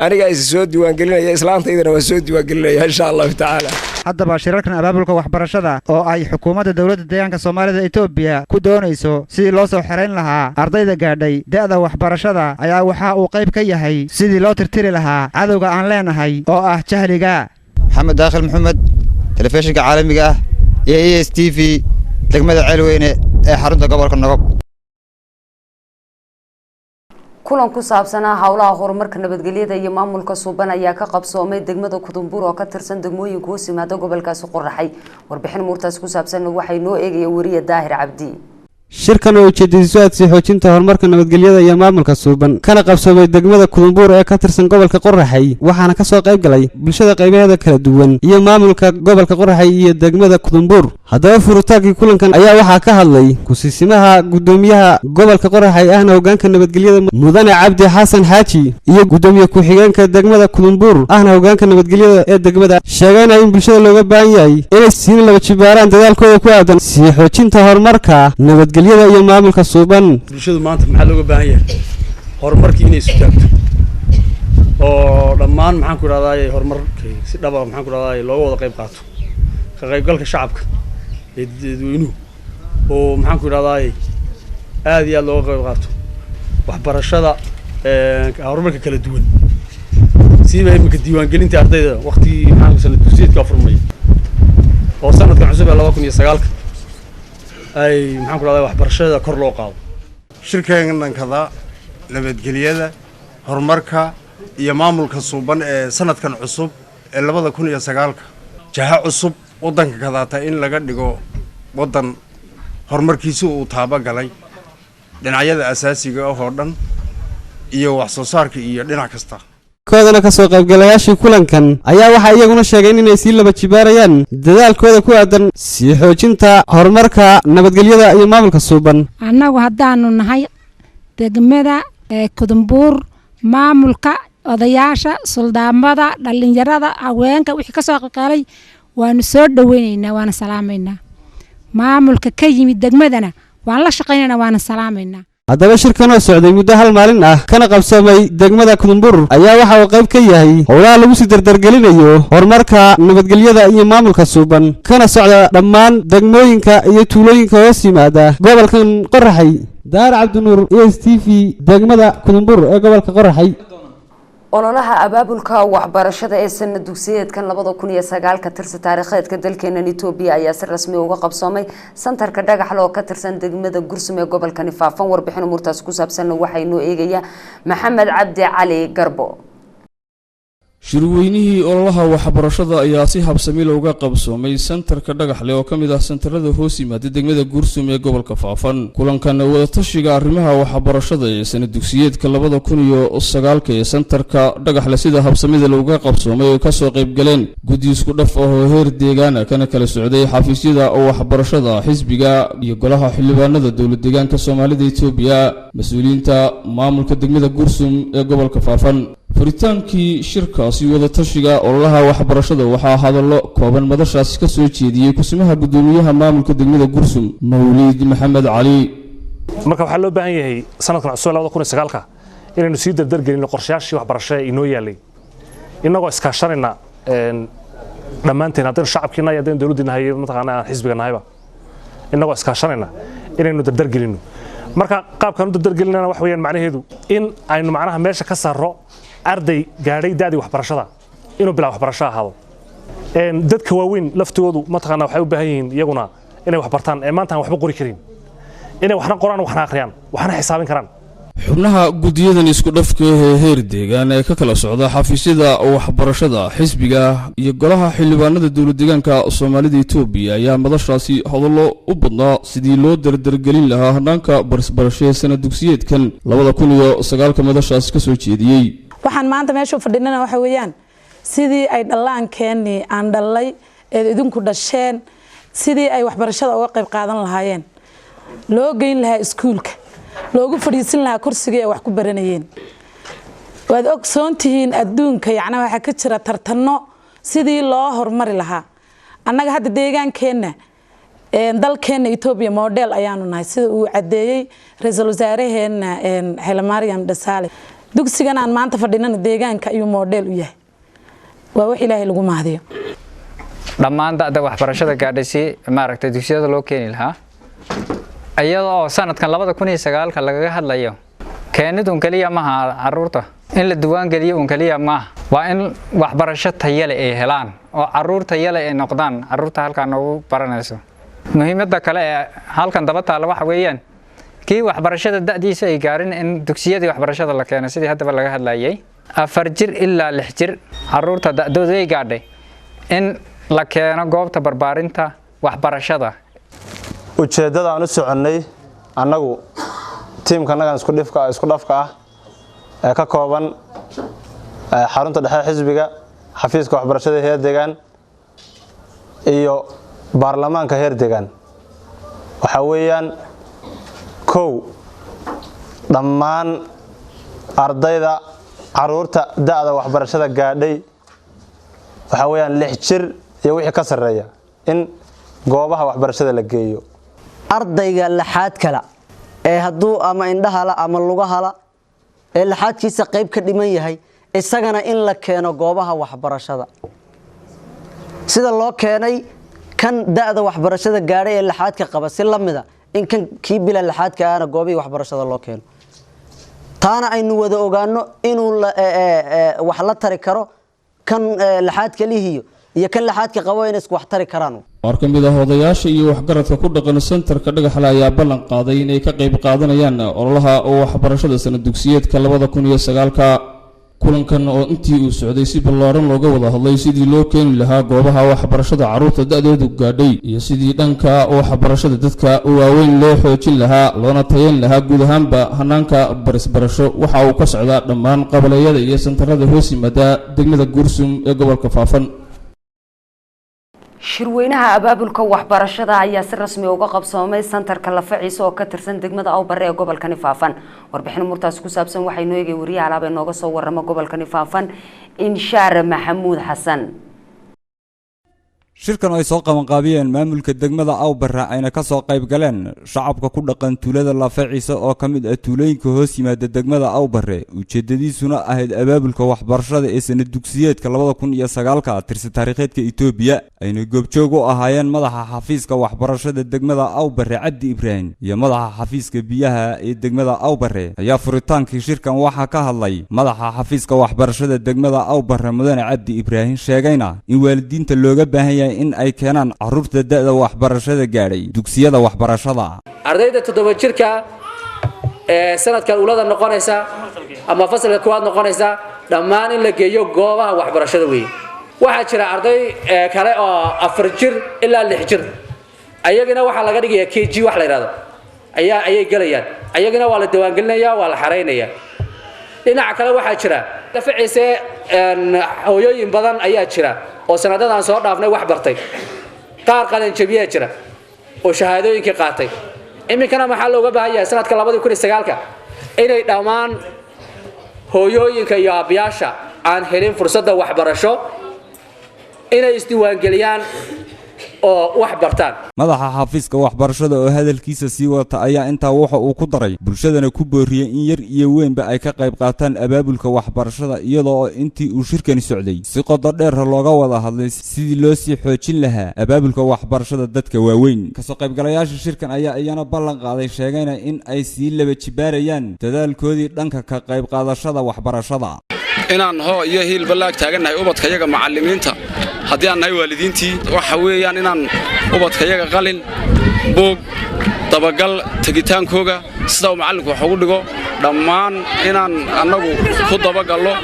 aniga isa soo diiwaangelinaya islaantaydana waa soo diiwaangelinaya insha Allahu ta'ala haddaba shirarkan abaabulka waxbarashada oo ay xukuumadda dawladda deegaanka Soomaalida Itoobiya ku doonayso sidii loo soo xareyn lahaa ardayda gaadhay da'da waxbarashada ayaa waxa uu qayb ka yahay sidii loo tirtiri lahaa cadawga aan leenahay oo ah jahliga Maxamed Daakhil Maxamed telefishinka caalamiga ah iyo ESTV degmada Ceelweyne ee xarunta gobolka Nogob. kulan ku saabsanaa hawlaha horumarka nabadgelyada iyo maamulka suuban ayaa ka qabsoomay degmada Kudumbur oo ka tirsan degmooyinka hoos yimaada gobolkaas Qoraxay. warbixin muurtaas ku saabsan waxay noo eegaya wariye Daahir Cabdi. shirkan oo ujeedadiisu aad xoojinta horumarka nabadgelyada iyo maamulka suuban kana qabsoomay degmada Kudumbur ee ka tirsan gobolka Qoraxay waxaana ka soo qayb galay bulshada qaybaheeda kala duwan iyo maamulka gobolka Qoraxay iyo degmada Kudumbur. haddaba furitaanka kulankan ayaa waxaa ka hadlay ku-siisimaha gudoomiyaha gobolka Qoraxay ahna hoggaanka nabadgelyada Mudane Cabdi Xasan Xaaji iyo gudoomiye ku-xigeenka degmada Kudumbur ahna hoggaanka nabadgelyada ee degmada sheegayna in bulshada looga baahan yahay inay si laba jibaaraan dadaalkooda ku aadan si xoojinta horumarka nabadgelyada iyo maamulka suuban. bulshadu maanta maxaa looga baahan yahay horumarkii inay isu taagto oo dhammaan maxaan ku raadayay horumarkii si dhab ah maxaan ku raadayay looga wada qayb qaato ka qaybgalka shacabka ee dadweynuhu oo maxaan ku raadayay aad iyo aad looga qayb qaato waxbarashada horumarka kala duwan siiba imika diiwaangelinta ardayda waqtigii maxaan ku sanad dugsiyeedka furmay oo sanadkan cusub ee 2009 ay maxaan ku raadayay waxbarashada kor loo qaado shirkeenan kada nabadgelyada horumarka iyo maamulka suuban ee sanadkan cusub ee 2009 jaha cusub wadanka kadaata in laga dhigo wadan horumarkiisu uu taaba galay dhinacyada asaasiga ah oo dhan iyo wax soo saarka iyo dhinac kasta koodana ka soo qaybgalayaashii kulankan ayaa waxa iyaguna sheegeen inay si laba jibaarayaan dadaalkooda ku aadan si xoojinta horumarka nabadgelyada iyo maamulka suuban. annagu haddaanu nahay degmada Kudumbur maamulka odayaasha suldaamada dhalinyarada haweenka wixii ka soo qaybgalay waanu soo dhaweynaynaa waana salaameynaa maamulka ka yimid degmadana waan la shaqeynaynaa waana salaameynaa. haddaba shirkan oo socday muddo hal maalin ah kana qabsoomay degmada Kudumbur ayaa waxa uu qayb ka yahay howlaha lagu sii dardargelinayo horumarka nabadgelyada iyo maamulka suuban kana socda dhammaan degmooyinka iyo tuulooyinka hoos yimaada gobolkan Qoraxay. Daar Cabdinuur ESTV degmada Kudumbur ee gobolka Qoraxay. ololaha abaabulka waxbarashada ee sanad dugsiyeedkan 2009 ka tirsan taariikheedka dalkeena Itoobiya ayaa si rasmi uga qabsoomay santarka dhagaxlo oo ka tirsan degmada Gursum ee gobolka Nifaafan. warbixin muurtaas ku saabsan waxay noo eegaya Maxamed Cabdi Cali Garbo. shirweynihii ololaha waxbarashada ayaa si habsami looga qabsoomay santarka dhagaxle oo kamid ah santarada hoos yimaada degmada Gursum ee gobolka Faafan. kulankan wada tashiga arrimaha waxbarashada ee sanad dugsiyeedka 2009 ee santarka dhagaxle sida habsamida looga qabsoomay oo ka soo qayb galeen guddi isku dhaf ah oo heer deegaan kana kala socday xafiisyada waxbarashada xisbiga iyo golaha xildhibaanada dawlad deegaanka Soomaalida Itoobiya mas'uuliyiinta maamulka degmada Gursum ee gobolka Faafan. furitaankii shirkaasi wada tashiga ololaha waxbarashada waxaa hadallo kooban madashaasi ka soo jeediyay kusimaha gudoomiyaha maamulka degmada Gursum Mawlid Maxamed Cali. marka waxaa loo baahan yahay sanadkan cusub 2009 inaynu sii dardargelino qorshayaashii waxbarashada inoo yaalay inagoo iskaashanayna dhammaanteen haddaynu shacabkiina iyo haddaynu dawladdiina hay mataqaanaa xisbiga nahayba inagoo iskaashanayna inaynu dardargelino. marka qaabkan u dardargelinana wax weeyaan macnaheedu in aynu macnaha meesha ka saaro arday gaadhay daadii waxbarashada inuu bilaa waxbarasho ahaado. dadka waaweyn laftoodu mataqaanaa waxay u baahan yihiin iyaguna inay wax bartaan ee maanta aan waxba qori karin inay waxna qoraan waxna akhriyaan waxna xisaabin karaan. xubnaha gudiyadan isku dhafka ee heer deegaan ee ka kala socda xafiisyada waxbarashada xisbiga iyo golaha xildhibaanada dawlad deegaanka Soomaalida Itoobiya ayaa madashaasi hadallo u badnaa sidii loo dardargelin lahaa hanaanka barashada sanad dugsiyeedkan 2009 madashaasi ka soo jeediyay. waxaan maanta meesha fadhinana waxa weeyaan sidii ay dhallaankeenii aan dhalay ee idinku dhasheen sidii ay waxbarashada uga qayb qaadan lahaayeen loo geyn lahaa iskuulka loogu fadhiisin lahaa kursiga ay wax ku baranayeen. waad ogsoontihiin adduunka yacni waxa ka jira tartanno sidii loo horumari lahaa. annaga hadda deegaankeenna dalkeena Itoobiya model ayaanu nahay sida uu cadeeyay ra'iisul wasaaraheena Haile Mariam Desalegn. dugsigan aan maanta fadhinana deegaanka ayuu model u yahay. waa wax Ilaahay lagu mahadiyo. dhammaan da'da waxbarashada gaadhaysay maaragtay dugsiyada loo keeni lahaa iyadoo sanadkan 2009 lagaga hadlayo keenidun kaliya maaha caruurta in la diwaan geliyo un kaliya maaha waa in waxbarasho tayo leh ay helaan oo caruur tayo leh ay noqdaan caruurta halkan ugu baranayso muhiimadda kale ee halkan daba taala waxa weeyaan kii waxbarashada da'diisa ay gaarin in dugsiyada waxbarashada la keeno sidii hadaba laga hadlayay 4 jir ilaa 6 jir caruurta da'dooda ay gaadhay in la keeno goobta barbaarinta waxbarashada ujeedada aan u soconay annagu tiimkanagan isku dhafka ah ee ka kooban xarunta dhexe xisbiga xafiiska waxbarashada heer deegaan iyo baarlamaanka heer deegaan waxa weeyaan kow dhammaan ardayda caruurta da'da waxbarashada gaadhay waxa weeyaan 6 jir iyo wixii ka sareeya in goobaha waxbarashada la geeyo ardayga laxaad kala ee haduu ama indhaha ama lugaha la ee laxaadkiisa qayb ka dhiman yahay isagana in la keeno goobaha waxbarashada sida loo keenay kan da'da waxbarashada gaadhay ee laxaadka qaba si lamida in kan kii bila laxaadka aana goobaha waxbarashada loo keeno taana aynu wada ogaano inuu wax la tari karo kan laxaadka lihiyo iyo kan laxaadka qabo in isku wax tari karaan qaar ka mid ah odayaasha iyo waxgaradka ku dhaqan centerka dhagaxle ayaa ballan qaaday inay ka qayb qaadanayaan ololaha oo waxbarashada sanad dugsiyeedka 2009 kulankan oo intii uu socday si ballaaran looga wada hadlay sidii loo keeni lahaa goobaha waxbarashada caruurta da'doodu gaadhay iyo sidii dhanka waxbarashada dadka waaweyn loo xoojin lahaa loona tayeyn lahaa guud ahaanba hanaanka barisbarasho waxa uu ka socdaa dhammaan qabaleyada iyo santarada hoos yimaada degmada Gursum ee gobolka Faafan shirweynaha abaabulka waxbarashada ayaa si rasmi uga qabsoomay santarka Lafaciisa oo ka tirsan degmada Awbare ee gobolka Faafan warbixin murtaas ku saabsan waxay noo eegay wariyaha alaab ee nooga soo warrama gobolka Faafan Inshaar Maxamuud Xasan shirkan ay soo qaban qaabiyeen maamulka degmada Awbare ayna ka soo qayb galeen shacabka ku dhaqan tuulada Lafaciisa oo kamid ah tuulooyinka hoos yimaada degmada Awbare ujeedadiisuna ahayd abaabulka waxbarashada ee sanad dugsiyeedka 2009 tirsan taariikheedka Itoobiya ayna goobjoog u ahaayeen madaxa xafiiska waxbarashada degmada Awbare Cabdi Ibraahim iyo madaxa xafiiska biyaha ee degmada Awbare ayaa furitaankii shirkan waxa ka hadlay madaxa xafiiska waxbarashada degmada Awbare Mudane Cabdi Ibraahim sheegayna in waalidiinta looga baahan yahay in ay keenaan caruurta da'da waxbarashada gaadhay dugsiyada waxbarashada ardayda 7 jirka ee sanadkan ulada noqonaysa ama fasalka koowaad noqonaysa dhammaan in la geeyo goobaha waxbarashada weey waxa jira arday kale oo 4 jir ilaa 6 jir ayagana waxa laga dhigayaa KG wax la yiraahdo ayay galayaan ayagana waa la diwaan gelinayaa waa la xareynayaa dhinaca kale waxa jira Lafaciisa hooyooyin badan ayaa jira oo sanadadan soo dhaafnay wax bartay qaar qalan jabiya jira oo shahaadooyinka qaatay iminkana maxaa looga baahan yahay sanadka 2009 inay dhamaan hooyooyinka iyo aabayaasha aan helin fursadda waxbarasho inay isdiiwaan geliyaan oo wax bartaan madaxa xafiiska waxbarashada oo hadalkiisa sii wata ayaa intaa waxa uu ku daray bulshadana ku booriyay in yar iyo weynba ay ka qayb qaataan abaabulka waxbarashada iyadoo intii uu shirkani socday si qodob dheer looga wada hadlay sidii loo sii xoojin lahaa abaabulka waxbarashada dadka waaweyn ka soo qaybgalayaasha shirkan ayaa iyana ballan qaaday sheegayna in ay sii laba jibaarayaan dadaalkoodii dhanka ka qayb qaadashada waxbarashada inaan hoo iyo hiil balaag taaganahay ubadkayaga macallimiinta haddii aan nahay waalidiintii waxa weeyaan inaan ubadkayaga qalin buug dabagal tegitaankooga sida uu macallinku wax ugu dhigo dhammaan inaan annagu ku dabagallo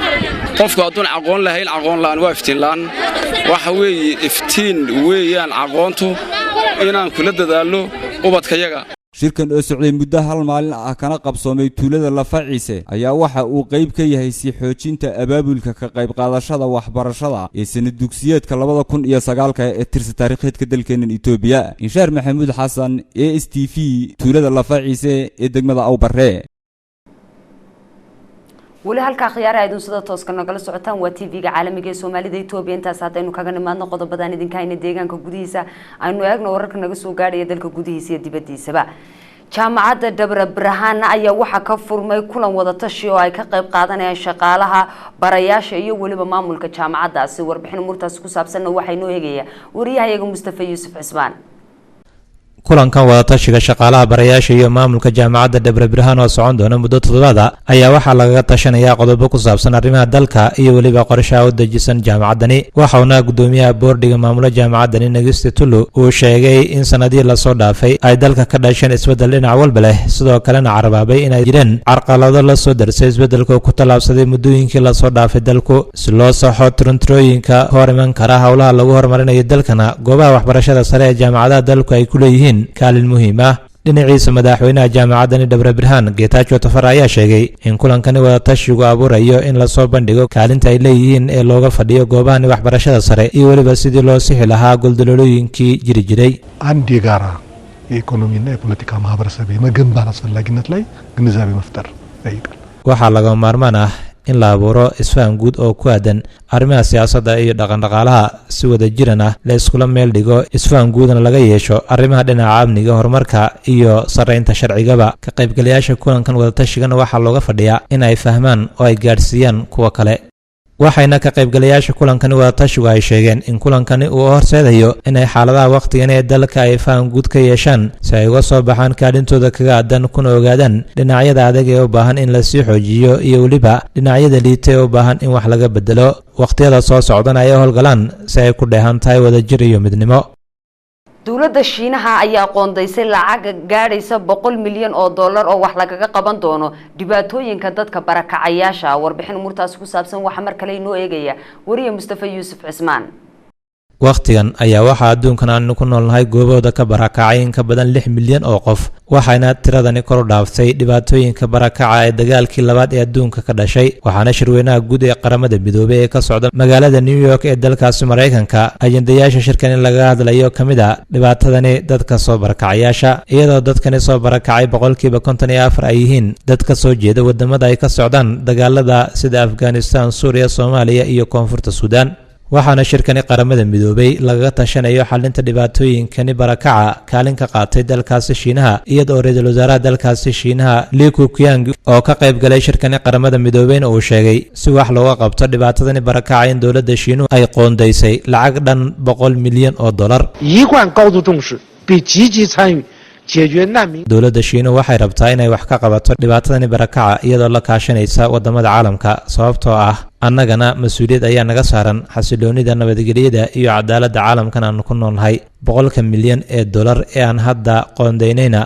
qofku hadduun aqoon lahayn aqoon la'aan waa iftiin la'aan waxa weeye iftiin weeyaan aqoontu inaan kula dadaallo ubadkayaga shirkan oo socday muddo hal maalin ah kana qabsoomay tuulada Lafaciise ayaa waxa uu qayb ka yahay si xoojinta abaabulka ka qayb qaadashada waxbarashada ee sanad dugsiyeedka 2009 ee tirsan taariikheedka dalkeena Itoobiya Inshaar Maxamuud Xasan ASTV tuulada Lafaciise ee degmada Awbare wali halka khiyaar ay sida tooska nagala socotaan waa TV-ga caalamiga ee Soomaalida Itoobiya intaas hadaynu kaga nimaadno qodobadan idinka ayna deegaanka gudihiisa aynu eegno wararka naga soo gaadhay dalka gudihiisa iyo dibadiisaba jaamacadda Dabra Birhaan ayaa waxa ka furmay kulan wada tashi oo ay ka qayb qaadanayaan shaqaalaha barayaasha iyo waliba maamulka jaamacaddaasi warbixin murtaas ku saabsan waxay noo eegaya wariyahayaga Mustafa Yuusuf Cismaan kulankan wadatashiga shaqaalaha barayaasha iyo maamulka jaamacadda Debre Birhaan oo socon doona muddo toddobaad ah ayaa waxaa lagaga tashanayaa qodobo ku saabsan arrimaha dalka iyo weliba qorshaha u dejisan jaamacaddani waxauna gudoomiyaha boordiga maamula jaamacaddani Nagiste Tulu uu sheegay in sanadii la soo dhaafay ay dalka ka dhasheen isbedel dhinac walba leh sidoo kalena carabaabay inay jireen carqalado la soo darsay isbedelka ku tallaabsaday muddooyinkii la soo dhaafay dalku si loo saxo turunturooyinka hor iman kara howlaha lagu horumarinayo dalkana goobaha waxbarashada sare ee jaamacadaha dalku ay ku leeyihiin kaalin muhiim ah dhinaciisa madaxweynaha jaamacaddani Debre Birhaan Getachew Tafara ayaa sheegay in kulankani wadatashigu abuurayo in la soo bandhigo kaalinta ay leeyihiin ee looga fadhiyo goobahani waxbarashada sare iyo weliba sidii loo sixi lahaa goldololooyinkii jiri jiray አንድ የጋራ የኢኮኖሚና የፖለቲካ ማህበረሰብ የመገንባት አስፈላጊነት ላይ ግንዛቤ መፍጠር ይጠይቃል waxaa laga maarmaan ah in la abuuro isfaham guud oo ku aadan arrimaha siyaasadda iyo dhaqan-dhaqaalaha si wada jiran ah la iskula meel dhigo isfaham guudna laga yeesho arrimaha dhinaca amniga horumarka iyo sarreynta sharcigaba ka qaybgalayaasha kulankan wadatashigan waxaa looga fadhiyaa in ay fahmaan oo ay gaadhsiiyaan kuwa kale waxayna ka qaybgalayaasha kulankani wadatashigu ay sheegeen in kulankani uu horseedayo inay xaaladaha waqtigan ee dalka ay faham guud ka yeeshaan si ay uga soo baxaan kaalintooda kaga aadan kuna ogaadaan dhinacyada adag ee u baahan in lasii xoojiyo iyo weliba dhinacyada liita ee u baahan in wax laga bedelo waqtiyada soo socdana ay howlgalaan si ay ku dheehan tahay wadajir iyo midnimo dowladda Shiinaha ayaa qoondaysay lacag gaadhaysa 100 milyan oo dollar oo wax lagaga qaban doono dhibaatooyinka dadka barakacayaasha warbixin umurtaas ku saabsan waxa mar kale inoo eegaya wariye Mustafa Yuusuf Cismaan waqtigan ayaa waxaa adduunkan aanu ku noolnahay goobooda ka barakacay in ka badan 6 milyan oo qof waxayna tiradani kor u dhaaftay dhibaatooyinka barakaca ee dagaalkii labaad ee adduunka ka dhashay waxaana shirweynaha guud ee qaramada midoobay ee ka socda magaalada New York ee dalkaasi Mareykanka ajendayaasha shirkan in laga hadlayo kamid ah dhibaatadani dadka soo barakacayaasha iyadoo dadkani soo barakacay 54% ay yihiin dad ka soo jeeda wadamada ay ka socdaan dagaalada sida Afghanistan, Suuriya, Soomaaliya iyo Koonfurta Suudaan waxaana shirkani qaramada midoobay laga tashanayo xalinta dhibaatooyinkani barakaca kaalin ka qaatay dalkaasi Shiinaha iyadoo ra'iisul wasaaraha dalkaasi Shiinaha Li Keqiang oo ka qayb galay shirkani qaramada midoobay uu sheegay si wax looga qabto dhibaatadani barakaca in dowladda Shiinuhu ay qoondaysay lacag dhan 100 milyan oo dollar dowladda Shiinuhu waxay rabtaa inay wax ka qabato dhibaatadani barakaca iyadoo la kaashanaysa wadamada caalamka sababtoo ah annagana mas'uuliyad ayaa naga saaran xasiloonida nabadgelyada iyo cadaaladda caalamkan aan ku noolnahay 100 milyan ee dollar ee aan hadda qoondaynayna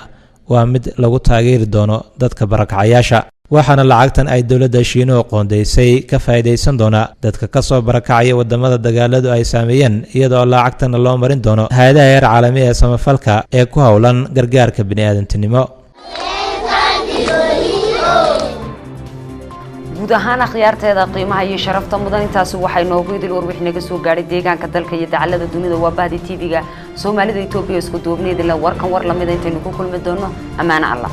waa mid lagu taageeri doono dadka barakacayaasha waxaana lacagtan ay dowladda Shiinuhu qoondaysay ka faa'iideysan doona dadka ka soo barakacaya wadamada dagaaladu ay saameeyeen iyadoo lacagtan loo marin doono hay'adaha heer caalami ee samafalka ee ku howlan gargaarka bini'aadantinimo guud ahaan akhyaarteeda qiimaha iyo sharafta mudan intaas waxay noogu idil warbixin naga soo gaaray deegaanka dalka iyo dacallada dunida waa bahdi TV-ga Soomaalida Itoobiya isku duubneed la warkan war lamid intaynu ku kulmi doono amaana Allah